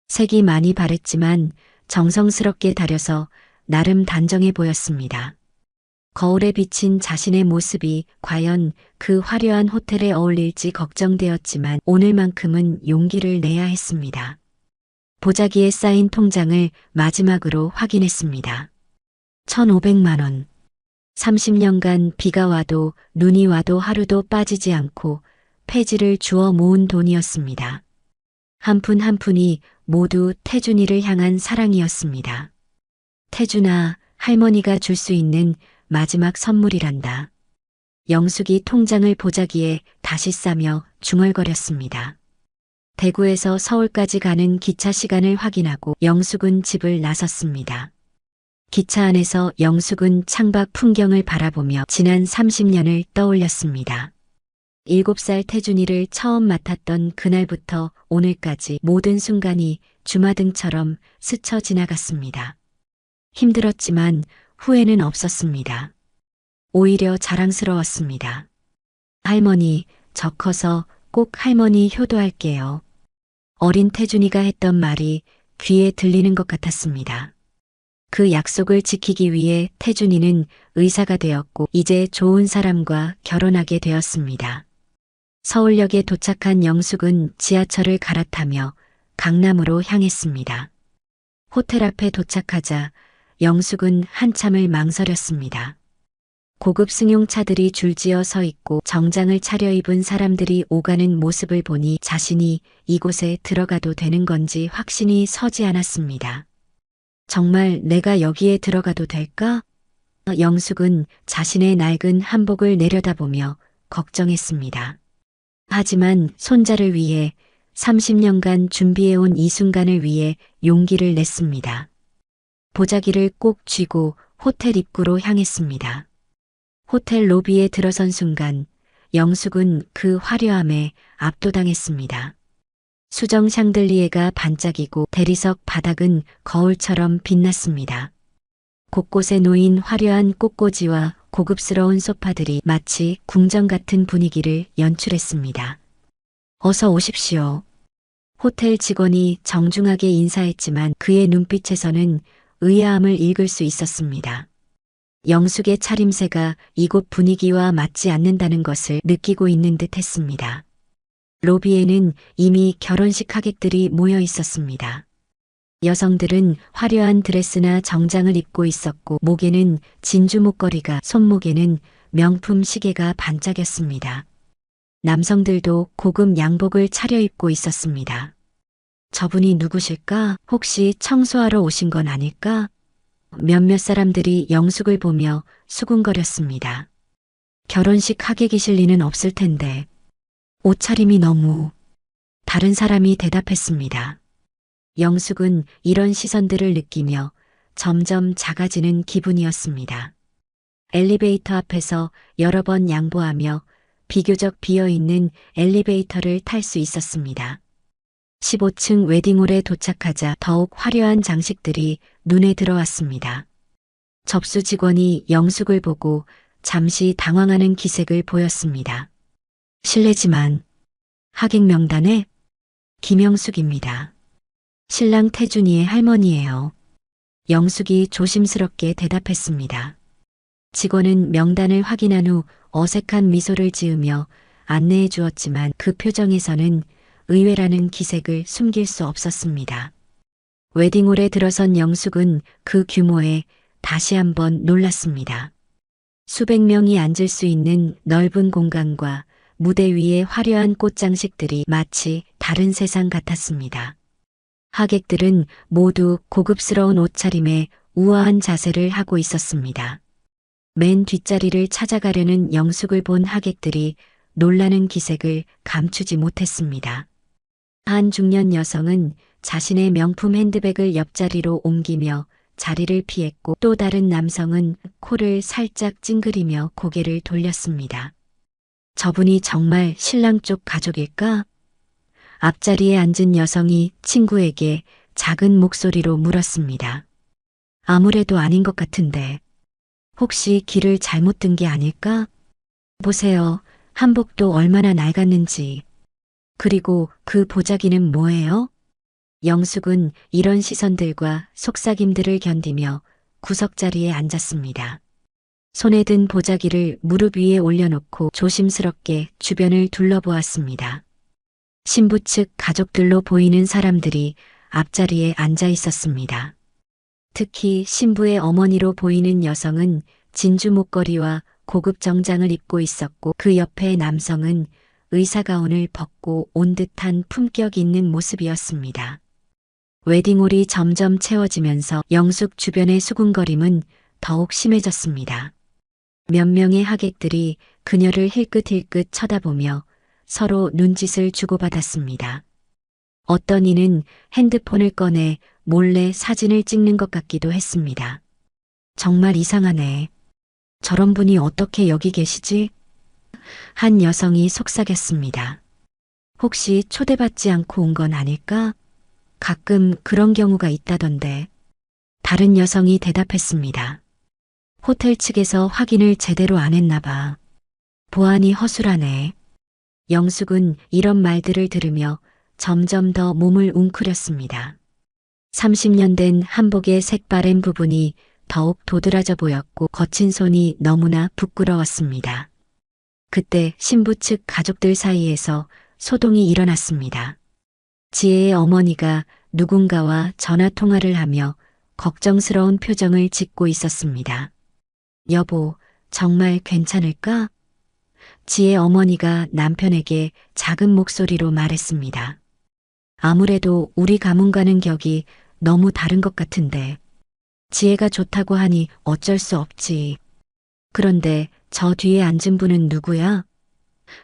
색이 많이 바랬지만 정성스럽게 다려서 나름 단정해 보였습니다. 거울에 비친 자신의 모습이 과연 그 화려한 호텔에 어울릴지 걱정되었지만 오늘만큼은 용기를 내야 했습니다. 보자기에 쌓인 통장을 마지막으로 확인했습니다. 1,500만 원. 30년간 비가 와도 눈이 와도 하루도 빠지지 않고 폐지를 주워 모은 돈이었습니다. 한 푼 한 푼이 모두 태준이를 향한 사랑이었습니다. 태준아, 할머니가 줄 수 있는 마지막 선물이란다. 영숙이 통장을 보자기에 다시 싸며 중얼거렸습니다. 대구에서 서울까지 가는 기차 시간을 확인하고 영숙은 집을 나섰습니다. 기차 안에서 영숙은 창밖 풍경을 바라보며 지난 30년을 떠올렸습니다. 7살 태준이를 처음 맡았던 그날부터 오늘까지 모든 순간이 주마등처럼 스쳐 지나갔습니다. 힘들었지만 후회는 없었습니다. 오히려 자랑스러웠습니다. 할머니, 저 커서 꼭 할머니 효도할게요. 어린 태준이가 했던 말이 귀에 들리는 것 같았습니다. 그 약속을 지키기 위해 태준이는 의사가 되었고 이제 좋은 사람과 결혼하게 되었습니다. 서울역에 도착한 영숙은 지하철을 갈아타며 강남으로 향했습니다. 호텔 앞에 도착하자 영숙은 한참을 망설였습니다. 고급 승용차들이 줄지어 서 있고 정장을 차려입은 사람들이 오가는 모습을 보니 자신이 이곳에 들어가도 되는 건지 확신이 서지 않았습니다. 정말 내가 여기에 들어가도 될까? 영숙은 자신의 낡은 한복을 내려다보며 걱정했습니다. 하지만 손자를 위해 30년간 준비해온 이 순간을 위해 용기를 냈습니다. 보자기를 꼭 쥐고 호텔 입구로 향했습니다. 호텔 로비에 들어선 순간 영숙은 그 화려함에 압도당했습니다. 수정 샹들리에가 반짝이고 대리석 바닥은 거울처럼 빛났습니다. 곳곳에 놓인 화려한 꽃꽂이와 고급스러운 소파들이 마치 궁전 같은 분위기를 연출했습니다. 어서 오십시오. 호텔 직원이 정중하게 인사했지만 그의 눈빛에서는 의아함을 읽을 수 있었습니다. 영숙의 차림새가 이곳 분위기와 맞지 않는다는 것을 느끼고 있는 듯 했습니다. 로비에는 이미 결혼식 하객들이 모여 있었습니다. 여성들은 화려한 드레스나 정장을 입고 있었고 목에는 진주 목걸이가, 손목에는 명품 시계가 반짝였습니다. 남성들도 고급 양복을 차려입고 있었습니다. 저분이 누구실까? 혹시 청소하러 오신 건 아닐까? 몇몇 사람들이 영숙을 보며 수군거렸습니다. 결혼식 하객이실 리는 없을 텐데. 옷차림이 너무... 다른 사람이 대답했습니다. 영숙은 이런 시선들을 느끼며 점점 작아지는 기분이었습니다. 엘리베이터 앞에서 여러 번 양보하며 비교적 비어있는 엘리베이터를 탈 수 있었습니다. 15층 웨딩홀에 도착하자 더욱 화려한 장식들이 눈에 들어왔습니다. 접수 직원이 영숙을 보고 잠시 당황하는 기색을 보였습니다. 실례지만 하객 명단에 김영숙입니다. 신랑 태준이의 할머니예요. 영숙이 조심스럽게 대답했습니다. 직원은 명단을 확인한 후 어색한 미소를 지으며 안내해 주었지만 그 표정에서는 의외라는 기색을 숨길 수 없었습니다. 웨딩홀에 들어선 영숙은 그 규모에 다시 한번 놀랐습니다. 수백 명이 앉을 수 있는 넓은 공간과 무대 위의 화려한 꽃장식들이 마치 다른 세상 같았습니다. 하객들은 모두 고급스러운 옷차림에 우아한 자세를 하고 있었습니다. 맨 뒷자리를 찾아가려는 영숙을 본 하객들이 놀라는 기색을 감추지 못했습니다. 한 중년 여성은 자신의 명품 핸드백을 옆자리로 옮기며 자리를 피했고 또 다른 남성은 코를 살짝 찡그리며 고개를 돌렸습니다. 저분이 정말 신랑 쪽 가족일까? 앞자리에 앉은 여성이 친구에게 작은 목소리로 물었습니다. 아무래도 아닌 것 같은데 혹시 길을 잘못 든 게 아닐까? 보세요. 한복도 얼마나 낡았는지. 그리고 그 보자기는 뭐예요? 영숙은 이런 시선들과 속삭임들을 견디며 구석자리에 앉았습니다. 손에 든 보자기를 무릎 위에 올려놓고 조심스럽게 주변을 둘러보았습니다. 신부 측 가족들로 보이는 사람들이 앞자리에 앉아 있었습니다. 특히 신부의 어머니로 보이는 여성은 진주 목걸이와 고급 정장을 입고 있었고 그 옆에 남성은 의사가운을 벗고 온 듯한 품격 있는 모습이었습니다. 웨딩홀이 점점 채워지면서 영숙 주변의 수군거림은 더욱 심해졌습니다. 몇 명의 하객들이 그녀를 힐끗힐끗 쳐다보며 서로 눈짓을 주고받았습니다. 어떤 이는 핸드폰을 꺼내 몰래 사진을 찍는 것 같기도 했습니다. 정말 이상하네. 저런 분이 어떻게 여기 계시지? 한 여성이 속삭였습니다. 혹시 초대받지 않고 온 건 아닐까? 가끔 그런 경우가 있다던데. 다른 여성이 대답했습니다. 호텔 측에서 확인을 제대로 안 했나 봐. 보안이 허술하네. 영숙은 이런 말들을 들으며 점점 더 몸을 웅크렸습니다. 30년 된 한복의 색바랜 부분이 더욱 도드라져 보였고 거친 손이 너무나 부끄러웠습니다. 그때 신부 측 가족들 사이에서 소동이 일어났습니다. 지혜의 어머니가 누군가와 전화 통화를 하며 걱정스러운 표정을 짓고 있었습니다. 여보, 정말 괜찮을까? 지혜 어머니가 남편에게 작은 목소리로 말했습니다. 아무래도 우리 가문과는 격이 너무 다른 것 같은데. 지혜가 좋다고 하니 어쩔 수 없지. 그런데 저 뒤에 앉은 분은 누구야?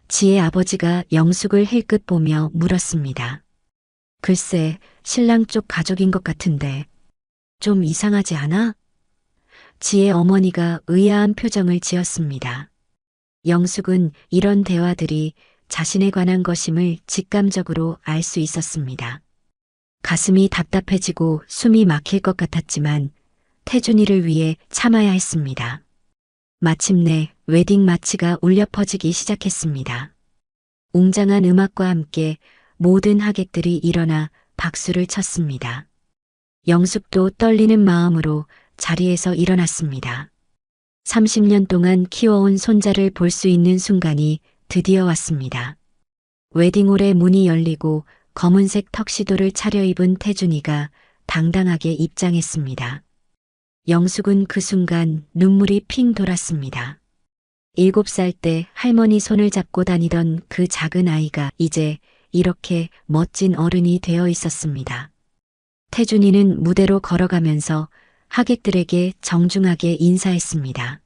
지혜 아버지가 영숙을 힐끗 보며 물었습니다. 글쎄, 신랑 쪽 가족인 것 같은데. 좀 이상하지 않아? 지혜 어머니가 의아한 표정을 지었습니다. 영숙은 이런 대화들이 자신에 관한 것임을 직감적으로 알 수 있었습니다. 가슴이 답답해지고 숨이 막힐 것 같았지만 태준이를 위해 참아야 했습니다. 마침내 웨딩 마치가 울려 퍼지기 시작했습니다. 웅장한 음악과 함께 모든 하객들이 일어나 박수를 쳤습니다. 영숙도 떨리는 마음으로 자리에서 일어났습니다. 30년 동안 키워온 손자를 볼 수 있는 순간이 드디어 왔습니다. 웨딩홀의 문이 열리고 검은색 턱시도를 차려입은 태준이가 당당하게 입장했습니다. 영숙은 그 순간 눈물이 핑 돌았습니다. 7살 때 할머니 손을 잡고 다니던 그 작은 아이가 이제 이렇게 멋진 어른이 되어 있었습니다. 태준이는 무대로 걸어가면서 하객들에게 정중하게 인사했습니다.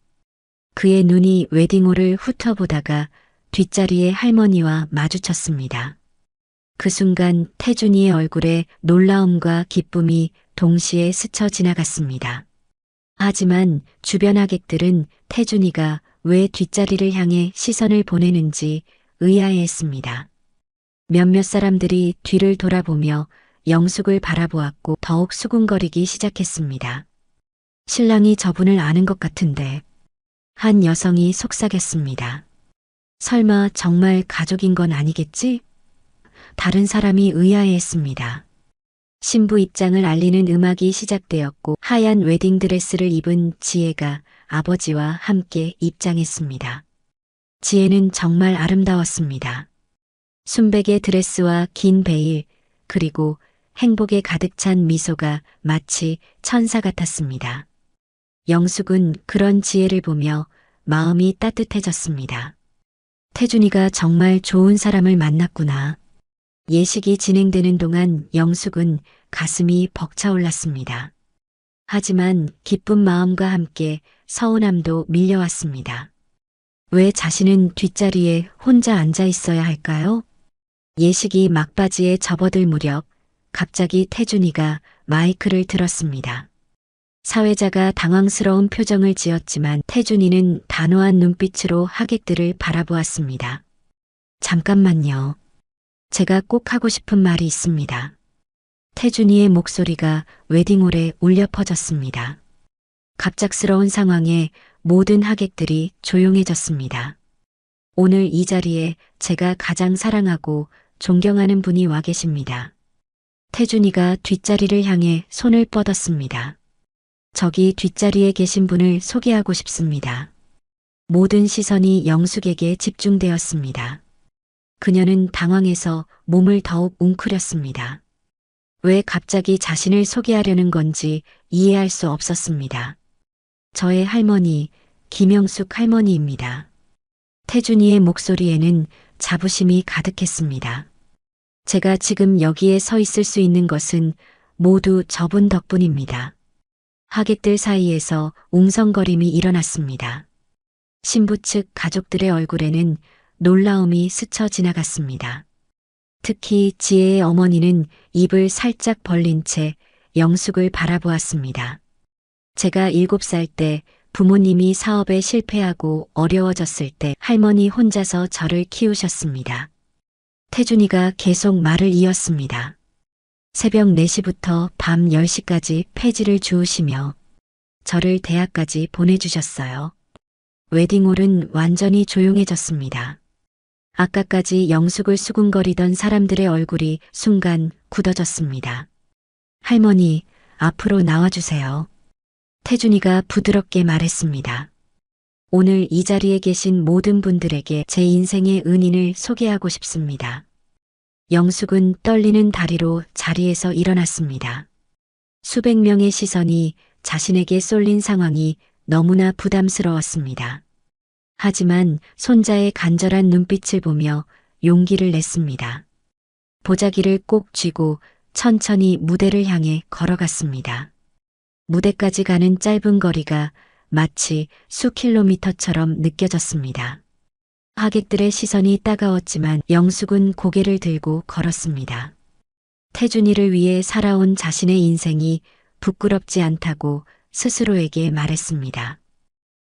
그의 눈이 웨딩홀을 훑어보다가 뒷자리의 할머니와 마주쳤습니다. 그 순간 태준이의 얼굴에 놀라움과 기쁨이 동시에 스쳐 지나갔습니다. 하지만 주변 하객들은 태준이가 왜 뒷자리를 향해 시선을 보내는지 의아해했습니다. 몇몇 사람들이 뒤를 돌아보며 영숙을 바라보았고 더욱 수군거리기 시작했습니다. 신랑이 저분을 아는 것 같은데. 한 여성이 속삭였습니다. 설마 정말 가족인 건 아니겠지? 다른 사람이 의아해했습니다. 신부 입장을 알리는 음악이 시작되었고 하얀 웨딩드레스를 입은 지혜가 아버지와 함께 입장했습니다. 지혜는 정말 아름다웠습니다. 순백의 드레스와 긴 베일, 그리고 행복에 가득 찬 미소가 마치 천사 같았습니다. 영숙은 그런 지혜를 보며 마음이 따뜻해졌습니다. 태준이가 정말 좋은 사람을 만났구나. 예식이 진행되는 동안 영숙은 가슴이 벅차올랐습니다. 하지만 기쁜 마음과 함께 서운함도 밀려왔습니다. 왜 자신은 뒷자리에 혼자 앉아 있어야 할까요? 예식이 막바지에 접어들 무렵 갑자기 태준이가 마이크를 들었습니다. 사회자가 당황스러운 표정을 지었지만 태준이는 단호한 눈빛으로 하객들을 바라보았습니다. 잠깐만요. 제가 꼭 하고 싶은 말이 있습니다. 태준이의 목소리가 웨딩홀에 울려 퍼졌습니다. 갑작스러운 상황에 모든 하객들이 조용해졌습니다. 오늘 이 자리에 제가 가장 사랑하고 존경하는 분이 와 계십니다. 태준이가 뒷자리를 향해 손을 뻗었습니다. 저기 뒷자리에 계신 분을 소개하고 싶습니다. 모든 시선이 영숙에게 집중되었습니다. 그녀는 당황해서 몸을 더욱 웅크렸습니다. 왜 갑자기 자신을 소개하려는 건지 이해할 수 없었습니다. 저의 할머니, 김영숙 할머니입니다. 태준이의 목소리에는 자부심이 가득했습니다. 제가 지금 여기에 서 있을 수 있는 것은 모두 저분 덕분입니다. 하객들 사이에서 웅성거림이 일어났습니다. 신부 측 가족들의 얼굴에는 놀라움이 스쳐 지나갔습니다. 특히 지혜의 어머니는 입을 살짝 벌린 채 영숙을 바라보았습니다. 제가 7살 때 부모님이 사업에 실패하고 어려워졌을 때 할머니 혼자서 저를 키우셨습니다. 태준이가 계속 말을 이었습니다. 새벽 4시부터 밤 10시까지 폐지를 주우시며 저를 대학까지 보내주셨어요. 웨딩홀은 완전히 조용해졌습니다. 아까까지 영숙을 수군거리던 사람들의 얼굴이 순간 굳어졌습니다. 할머니, 앞으로 나와주세요. 태준이가 부드럽게 말했습니다. 오늘 이 자리에 계신 모든 분들에게 제 인생의 은인을 소개하고 싶습니다. 영숙은 떨리는 다리로 자리에서 일어났습니다. 수백 명의 시선이 자신에게 쏠린 상황이 너무나 부담스러웠습니다. 하지만 손자의 간절한 눈빛을 보며 용기를 냈습니다. 보자기를 꼭 쥐고 천천히 무대를 향해 걸어갔습니다. 무대까지 가는 짧은 거리가 마치 수킬로미터처럼 느껴졌습니다. 하객들의 시선이 따가웠지만 영숙은 고개를 들고 걸었습니다. 태준이를 위해 살아온 자신의 인생이 부끄럽지 않다고 스스로에게 말했습니다.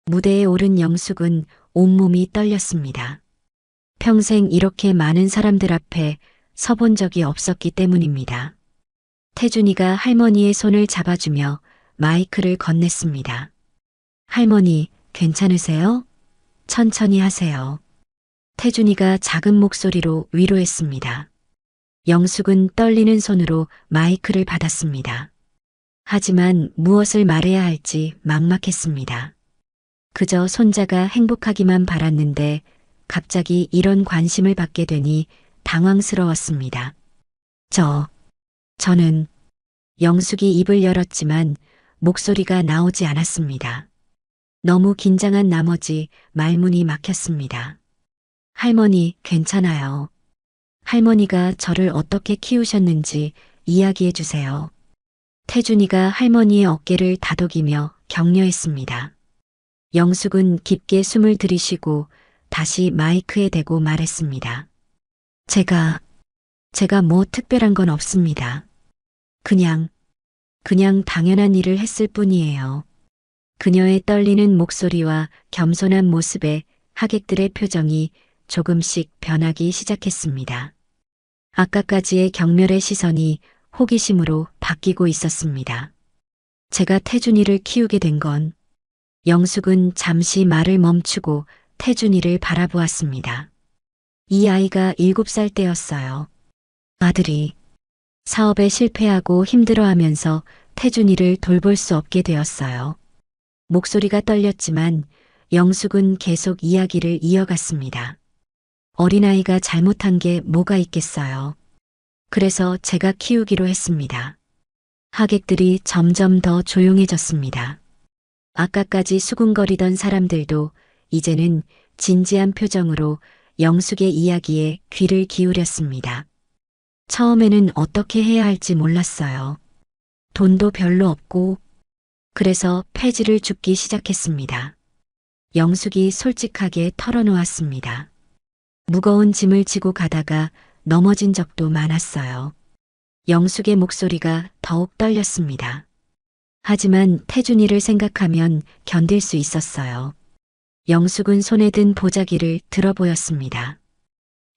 무대에 오른 영숙은 온몸이 떨렸습니다. 평생 이렇게 많은 사람들 앞에 서본 적이 없었기 때문입니다. 태준이가 할머니의 손을 잡아주며 마이크를 건넸습니다. 할머니, 괜찮으세요? 천천히 하세요. 태준이가 작은 목소리로 위로했습니다. 영숙은 떨리는 손으로 마이크를 받았습니다. 하지만 무엇을 말해야 할지 막막했습니다. 그저 손자가 행복하기만 바랐는데 갑자기 이런 관심을 받게 되니 당황스러웠습니다. 저는 영숙이 입을 열었지만 목소리가 나오지 않았습니다. 너무 긴장한 나머지 말문이 막혔습니다. 할머니, 괜찮아요. 할머니가 저를 어떻게 키우셨는지 이야기해 주세요. 태준이가 할머니의 어깨를 다독이며 격려했습니다. 영숙은 깊게 숨을 들이쉬고 다시 마이크에 대고 말했습니다. 제가 제가 뭐 특별한 건 없습니다. 그냥 당연한 일을 했을 뿐이에요. 그녀의 떨리는 목소리와 겸손한 모습에 하객들의 표정이 조금씩 변하기 시작했습니다. 아까까지의 경멸의 시선이 호기심으로 바뀌고 있었습니다. 제가 태준이를 키우게 된 건 영숙은 잠시 말을 멈추고 태준이를 바라보았습니다. 이 아이가 7살 때였어요. 아들이 사업에 실패하고 힘들어하면서 태준이를 돌볼 수 없게 되었어요. 목소리가 떨렸지만 영숙은 계속 이야기를 이어갔습니다. 어린아이가 잘못한 게 뭐가 있겠어요. 그래서 제가 키우기로 했습니다. 하객들이 점점 더 조용해졌습니다. 아까까지 수군거리던 사람들도 이제는 진지한 표정으로 영숙의 이야기에 귀를 기울였습니다. 처음에는 어떻게 해야 할지 몰랐어요. 돈도 별로 없고 그래서 폐지를 줍기 시작했습니다. 영숙이 솔직하게 털어놓았습니다. 무거운 짐을 지고 가다가 넘어진 적도 많았어요. 영숙의 목소리가 더욱 떨렸습니다. 하지만 태준이를 생각하면 견딜 수 있었어요. 영숙은 손에 든 보자기를 들어보였습니다.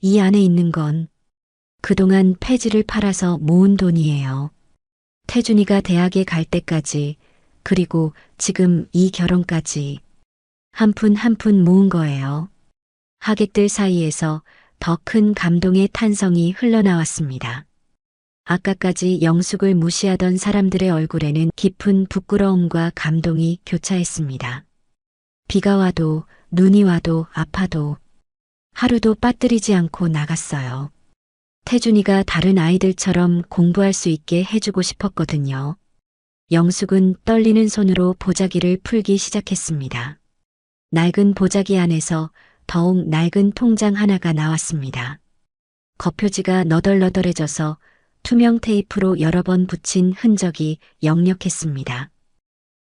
이 안에 있는 건 그동안 폐지를 팔아서 모은 돈이에요. 태준이가 대학에 갈 때까지 그리고 지금 이 결혼까지 한 푼 한 푼 모은 거예요. 하객들 사이에서 더 큰 감동의 탄성이 흘러나왔습니다. 아까까지 영숙을 무시하던 사람들의 얼굴에는 깊은 부끄러움과 감동이 교차했습니다. 비가 와도 눈이 와도 아파도 하루도 빠뜨리지 않고 나갔어요. 태준이가 다른 아이들처럼 공부할 수 있게 해주고 싶었거든요. 영숙은 떨리는 손으로 보자기를 풀기 시작했습니다. 낡은 보자기 안에서 더욱 낡은 통장 하나가 나왔습니다. 겉표지가 너덜너덜해져서 투명 테이프로 여러 번 붙인 흔적이 역력했습니다.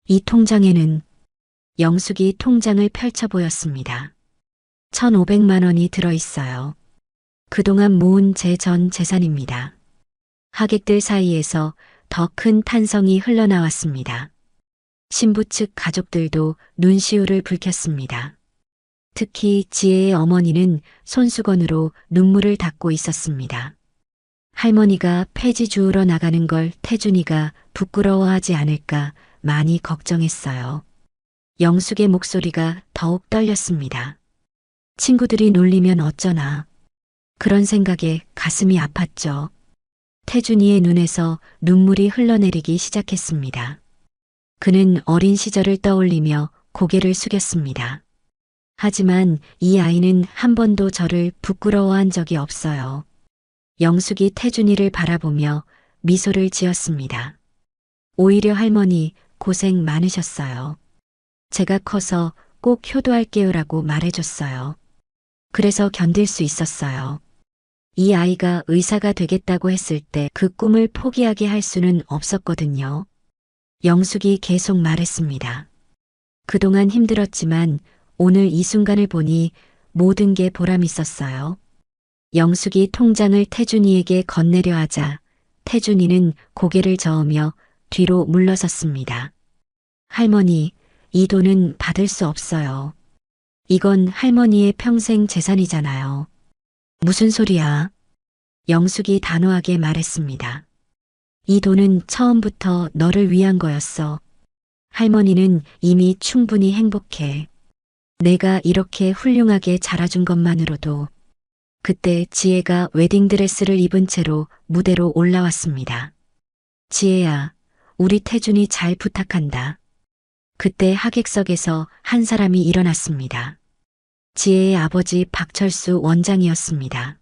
이 통장에는 영숙이 통장을 펼쳐 보였습니다. 1,500만 원이 들어있어요. 그동안 모은 제 전 재산입니다. 하객들 사이에서 더 큰 탄성이 흘러나왔습니다. 신부 측 가족들도 눈시울을 붉혔습니다. 특히 지혜의 어머니는 손수건으로 눈물을 닦고 있었습니다. 할머니가 폐지 주우러 나가는 걸 태준이가 부끄러워하지 않을까 많이 걱정했어요. 영숙의 목소리가 더욱 떨렸습니다. 친구들이 놀리면 어쩌나. 그런 생각에 가슴이 아팠죠. 태준이의 눈에서 눈물이 흘러내리기 시작했습니다. 그는 어린 시절을 떠올리며 고개를 숙였습니다. 하지만 이 아이는 한 번도 저를 부끄러워한 적이 없어요. 영숙이 태준이를 바라보며 미소를 지었습니다. 오히려 할머니 고생 많으셨어요. 제가 커서 꼭 효도할게요라고 말해줬어요. 그래서 견딜 수 있었어요. 이 아이가 의사가 되겠다고 했을 때 그 꿈을 포기하게 할 수는 없었거든요. 영숙이 계속 말했습니다. 그동안 힘들었지만 오늘 이 순간을 보니 모든 게 보람 있었어요. 영숙이 통장을 태준이에게 건네려 하자 태준이는 고개를 저으며 뒤로 물러섰습니다. 할머니, 이 돈은 받을 수 없어요. 이건 할머니의 평생 재산이잖아요. 무슨 소리야? 영숙이 단호하게 말했습니다. 이 돈은 처음부터 너를 위한 거였어. 할머니는 이미 충분히 행복해. 내가 이렇게 훌륭하게 자라준 것만으로도. 그때 지혜가 웨딩드레스를 입은 채로 무대로 올라왔습니다. 지혜야, 우리 태준이 잘 부탁한다. 그때 하객석에서 한 사람이 일어났습니다. 지혜의 아버지 박철수 원장이었습니다.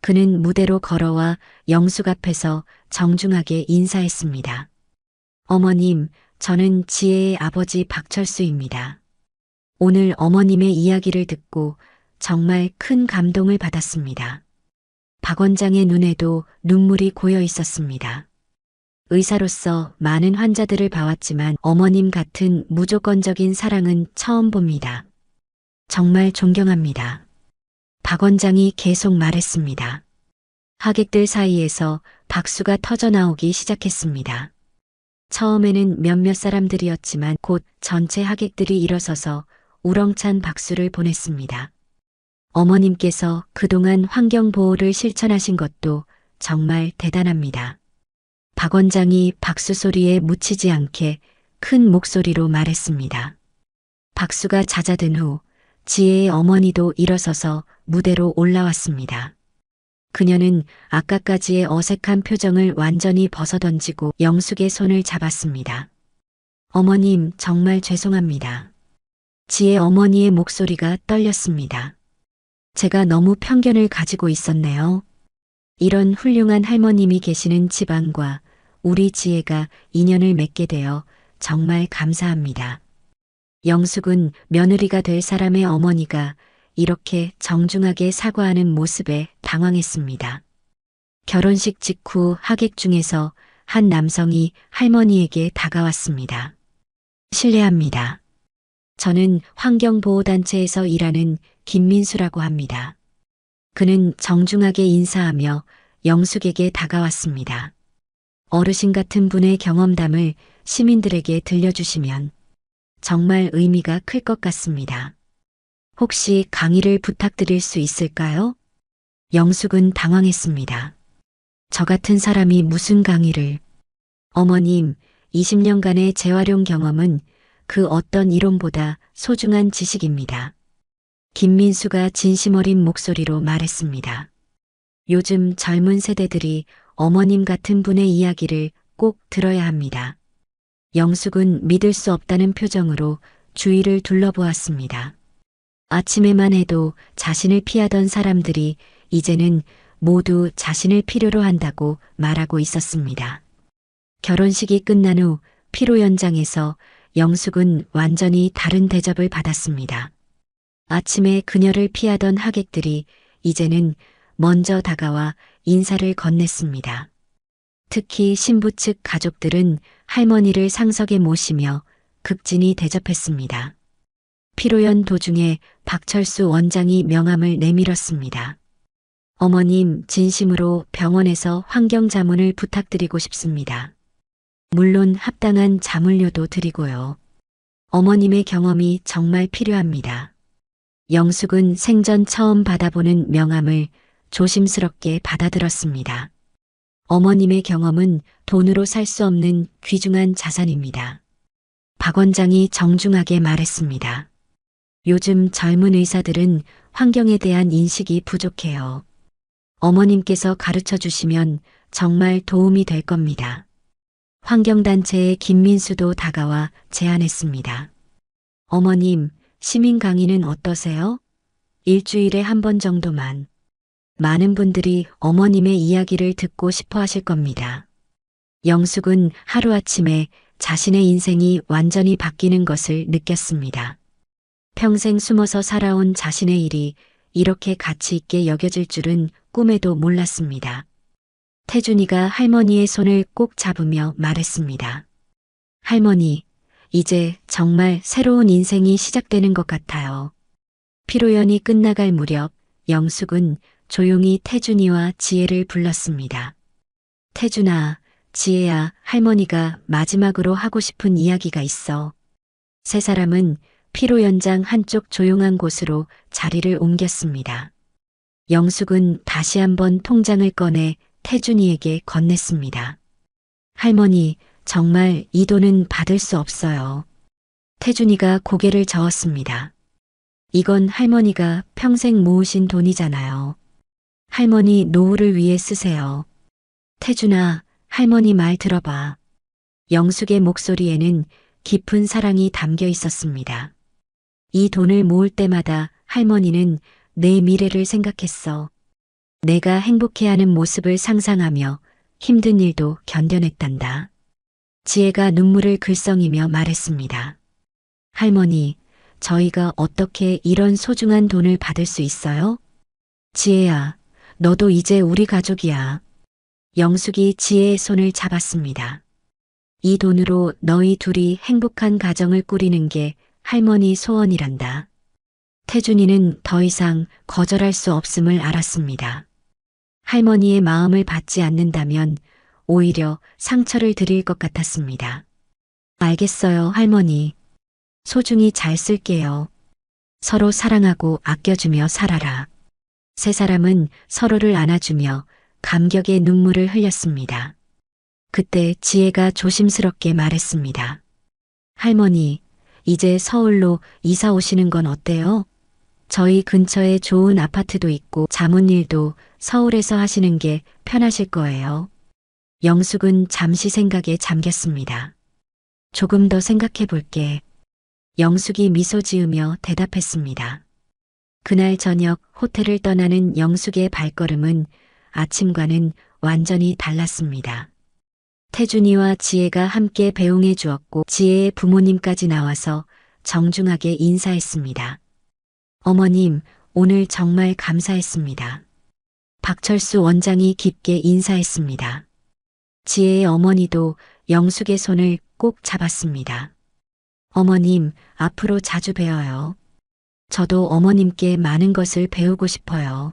그는 무대로 걸어와 영숙 앞에서 정중하게 인사했습니다. 어머님, 저는 지혜의 아버지 박철수입니다. 오늘 어머님의 이야기를 듣고 정말 큰 감동을 받았습니다. 박 원장의 눈에도 눈물이 고여 있었습니다. 의사로서 많은 환자들을 봐왔지만 어머님 같은 무조건적인 사랑은 처음 봅니다. 정말 존경합니다. 박 원장이 계속 말했습니다. 하객들 사이에서 박수가 터져 나오기 시작했습니다. 처음에는 몇몇 사람들이었지만 곧 전체 하객들이 일어서서 우렁찬 박수를 보냈습니다. 어머님께서 그동안 환경보호를 실천하신 것도 정말 대단합니다. 박 원장이 박수 소리에 묻히지 않게 큰 목소리로 말했습니다. 박수가 잦아든 후 지혜의 어머니도 일어서서 무대로 올라왔습니다. 그녀는 아까까지의 어색한 표정을 완전히 벗어던지고 영숙의 손을 잡았습니다. 어머님, 정말 죄송합니다. 지혜 어머니의 목소리가 떨렸습니다. 제가 너무 편견을 가지고 있었네요. 이런 훌륭한 할머님이 계시는 집안과 우리 지혜가 인연을 맺게 되어 정말 감사합니다. 영숙은 며느리가 될 사람의 어머니가 이렇게 정중하게 사과하는 모습에 당황했습니다. 결혼식 직후 하객 중에서 한 남성이 할머니에게 다가왔습니다. 실례합니다. 저는 환경보호단체에서 일하는 김민수라고 합니다. 그는 정중하게 인사하며 영숙에게 다가왔습니다. 어르신 같은 분의 경험담을 시민들에게 들려주시면 정말 의미가 클 것 같습니다. 혹시 강의를 부탁드릴 수 있을까요? 영숙은 당황했습니다. 저 같은 사람이 무슨 강의를? 어머님, 20년간의 재활용 경험은 그 어떤 이론보다 소중한 지식입니다. 김민수가 진심 어린 목소리로 말했습니다. 요즘 젊은 세대들이 어머님 같은 분의 이야기를 꼭 들어야 합니다. 영숙은 믿을 수 없다는 표정으로 주위를 둘러보았습니다. 아침에만 해도 자신을 피하던 사람들이 이제는 모두 자신을 필요로 한다고 말하고 있었습니다. 결혼식이 끝난 후 피로 연장에서 영숙은 완전히 다른 대접을 받았습니다. 아침에 그녀를 피하던 하객들이 이제는 먼저 다가와 인사를 건넸습니다. 특히 신부 측 가족들은 할머니를 상석에 모시며 극진히 대접했습니다. 피로연 도중에 박철수 원장이 명함을 내밀었습니다. 어머님, 진심으로 병원에서 환경 자문을 부탁드리고 싶습니다. 물론 합당한 자문료도 드리고요. 어머님의 경험이 정말 필요합니다. 영숙은 생전 처음 받아보는 명함을 조심스럽게 받아들었습니다. 어머님의 경험은 돈으로 살 수 없는 귀중한 자산입니다. 박 원장이 정중하게 말했습니다. 요즘 젊은 의사들은 환경에 대한 인식이 부족해요. 어머님께서 가르쳐 주시면 정말 도움이 될 겁니다. 환경단체의 김민수도 다가와 제안했습니다. 어머님, 시민 강의는 어떠세요? 일주일에 한 번 정도만. 많은 분들이 어머님의 이야기를 듣고 싶어 하실 겁니다. 영숙은 하루아침에 자신의 인생이 완전히 바뀌는 것을 느꼈습니다. 평생 숨어서 살아온 자신의 일이 이렇게 가치 있게 여겨질 줄은 꿈에도 몰랐습니다. 태준이가 할머니의 손을 꼭 잡으며 말했습니다. 할머니, 이제 정말 새로운 인생이 시작되는 것 같아요. 피로연이 끝나갈 무렵 영숙은 조용히 태준이와 지혜를 불렀습니다. 태준아, 지혜야, 할머니가 마지막으로 하고 싶은 이야기가 있어. 세 사람은 피로연장 한쪽 조용한 곳으로 자리를 옮겼습니다. 영숙은 다시 한번 통장을 꺼내 태준이에게 건넸습니다. 할머니, 정말 이 돈은 받을 수 없어요. 태준이가 고개를 저었습니다. 이건 할머니가 평생 모으신 돈이잖아요. 할머니 노후를 위해 쓰세요. 태준아, 할머니 말 들어봐. 영숙의 목소리에는 깊은 사랑이 담겨 있었습니다. 이 돈을 모을 때마다 할머니는 내 미래를 생각했어. 내가 행복해하는 모습을 상상하며 힘든 일도 견뎌냈단다. 지혜가 눈물을 글썽이며 말했습니다. 할머니, 저희가 어떻게 이런 소중한 돈을 받을 수 있어요? 지혜야, 너도 이제 우리 가족이야. 영숙이 지혜의 손을 잡았습니다. 이 돈으로 너희 둘이 행복한 가정을 꾸리는 게 할머니 소원이란다. 태준이는 더 이상 거절할 수 없음을 알았습니다. 할머니의 마음을 받지 않는다면 오히려 상처를 드릴 것 같았습니다. 알겠어요, 할머니. 소중히 잘 쓸게요. 서로 사랑하고 아껴주며 살아라. 세 사람은 서로를 안아주며 감격의 눈물을 흘렸습니다. 그때 지혜가 조심스럽게 말했습니다. 할머니, 이제 서울로 이사 오시는 건 어때요? 저희 근처에 좋은 아파트도 있고 자문일도 서울에서 하시는 게 편하실 거예요. 영숙은 잠시 생각에 잠겼습니다. 조금 더 생각해 볼게. 영숙이 미소 지으며 대답했습니다. 그날 저녁 호텔을 떠나는 영숙의 발걸음은 아침과는 완전히 달랐습니다. 태준이와 지혜가 함께 배웅해 주었고 지혜의 부모님까지 나와서 정중하게 인사했습니다. 어머님, 오늘 정말 감사했습니다. 박철수 원장이 깊게 인사했습니다. 지혜의 어머니도 영숙의 손을 꼭 잡았습니다. 어머님, 앞으로 자주 뵈어요. 저도 어머님께 많은 것을 배우고 싶어요.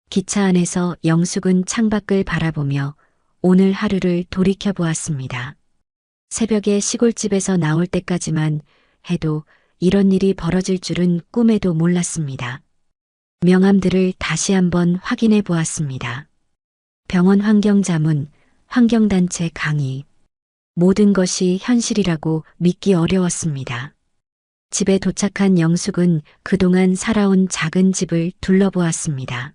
기차 안에서 영숙은 창밖을 바라보며 오늘 하루를 돌이켜보았습니다. 새벽에 시골집에서 나올 때까지만 해도 이런 일이 벌어질 줄은 꿈에도 몰랐습니다. 명함들을 다시 한번 확인해 보았습니다. 병원 환경자문, 환경단체 강의. 모든 것이 현실이라고 믿기 어려웠습니다. 집에 도착한 영숙은 그동안 살아온 작은 집을 둘러보았습니다.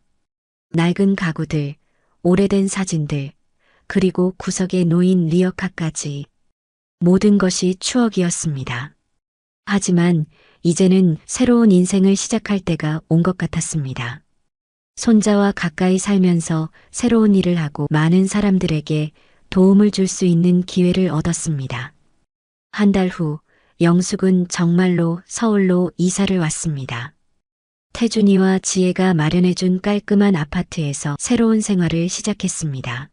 낡은 가구들, 오래된 사진들, 그리고 구석에 놓인 리어카까지 모든 것이 추억이었습니다. 하지만 이제는 새로운 인생을 시작할 때가 온 것 같았습니다. 손자와 가까이 살면서 새로운 일을 하고 많은 사람들에게 도움을 줄 수 있는 기회를 얻었습니다. 한 달 후 영숙은 정말로 서울로 이사를 왔습니다. 태준이와 지혜가 마련해준 깔끔한 아파트에서 새로운 생활을 시작했습니다.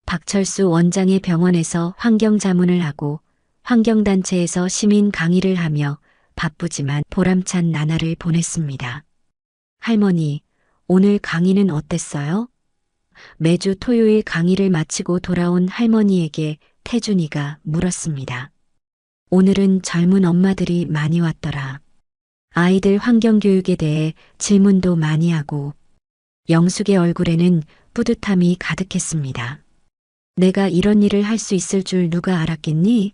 박철수 원장의 병원에서 환경자문을 하고 환경단체에서 시민 강의를 하며 바쁘지만 보람찬 나날을 보냈습니다. 할머니, 오늘 강의는 어땠어요? 매주 토요일 강의를 마치고 돌아온 할머니에게 태준이가 물었습니다. 오늘은 젊은 엄마들이 많이 왔더라. 아이들 환경교육에 대해 질문도 많이 하고 영숙의 얼굴에는 뿌듯함이 가득했습니다. 내가 이런 일을 할 수 있을 줄 누가 알았겠니?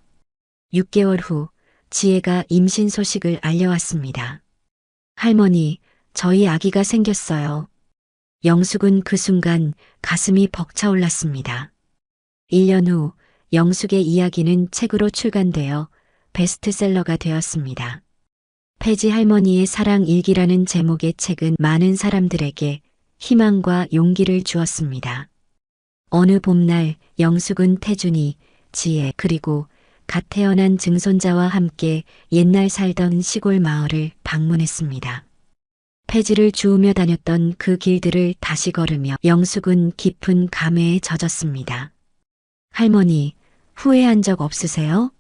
6개월 후 지혜가 임신 소식을 알려왔습니다. 할머니, 저희 아기가 생겼어요. 영숙은 그 순간 가슴이 벅차올랐습니다. 1년 후 영숙의 이야기는 책으로 출간되어 베스트셀러가 되었습니다. 폐지 할머니의 사랑 일기라는 제목의 책은 많은 사람들에게 희망과 용기를 주었습니다. 어느 봄날 영숙은 태준이, 지혜 그리고 갓 태어난 증손자와 함께 옛날 살던 시골 마을을 방문했습니다. 폐지를 주우며 다녔던 그 길들을 다시 걸으며 영숙은 깊은 감회에 젖었습니다. 할머니, 후회한 적 없으세요?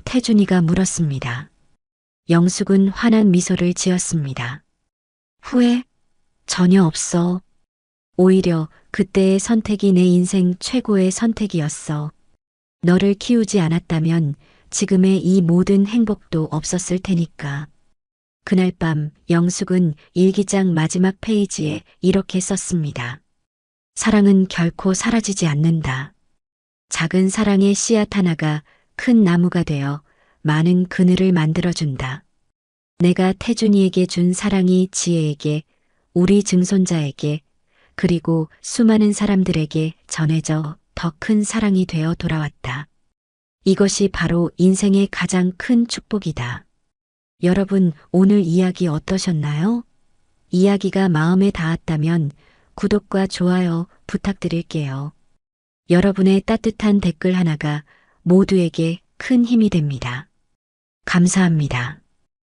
태준이가 물었습니다. 영숙은 환한 미소를 지었습니다. 후회? 전혀 없어. 오히려 그때의 선택이 내 인생 최고의 선택이었어. 너를 키우지 않았다면 지금의 이 모든 행복도 없었을 테니까. 그날 밤 영숙은 일기장 마지막 페이지에 이렇게 썼습니다. 사랑은 결코 사라지지 않는다. 작은 사랑의 씨앗 하나가 큰 나무가 되어 많은 그늘을 만들어준다. 내가 태준이에게 준 사랑이 지혜에게, 우리 증손자에게, 그리고 수많은 사람들에게 전해져 더 큰 사랑이 되어 돌아왔다. 이것이 바로 인생의 가장 큰 축복이다. 여러분, 오늘 이야기 어떠셨나요? 이야기가 마음에 닿았다면 구독과 좋아요 부탁드릴게요. 여러분의 따뜻한 댓글 하나가 모두에게 큰 힘이 됩니다. 감사합니다.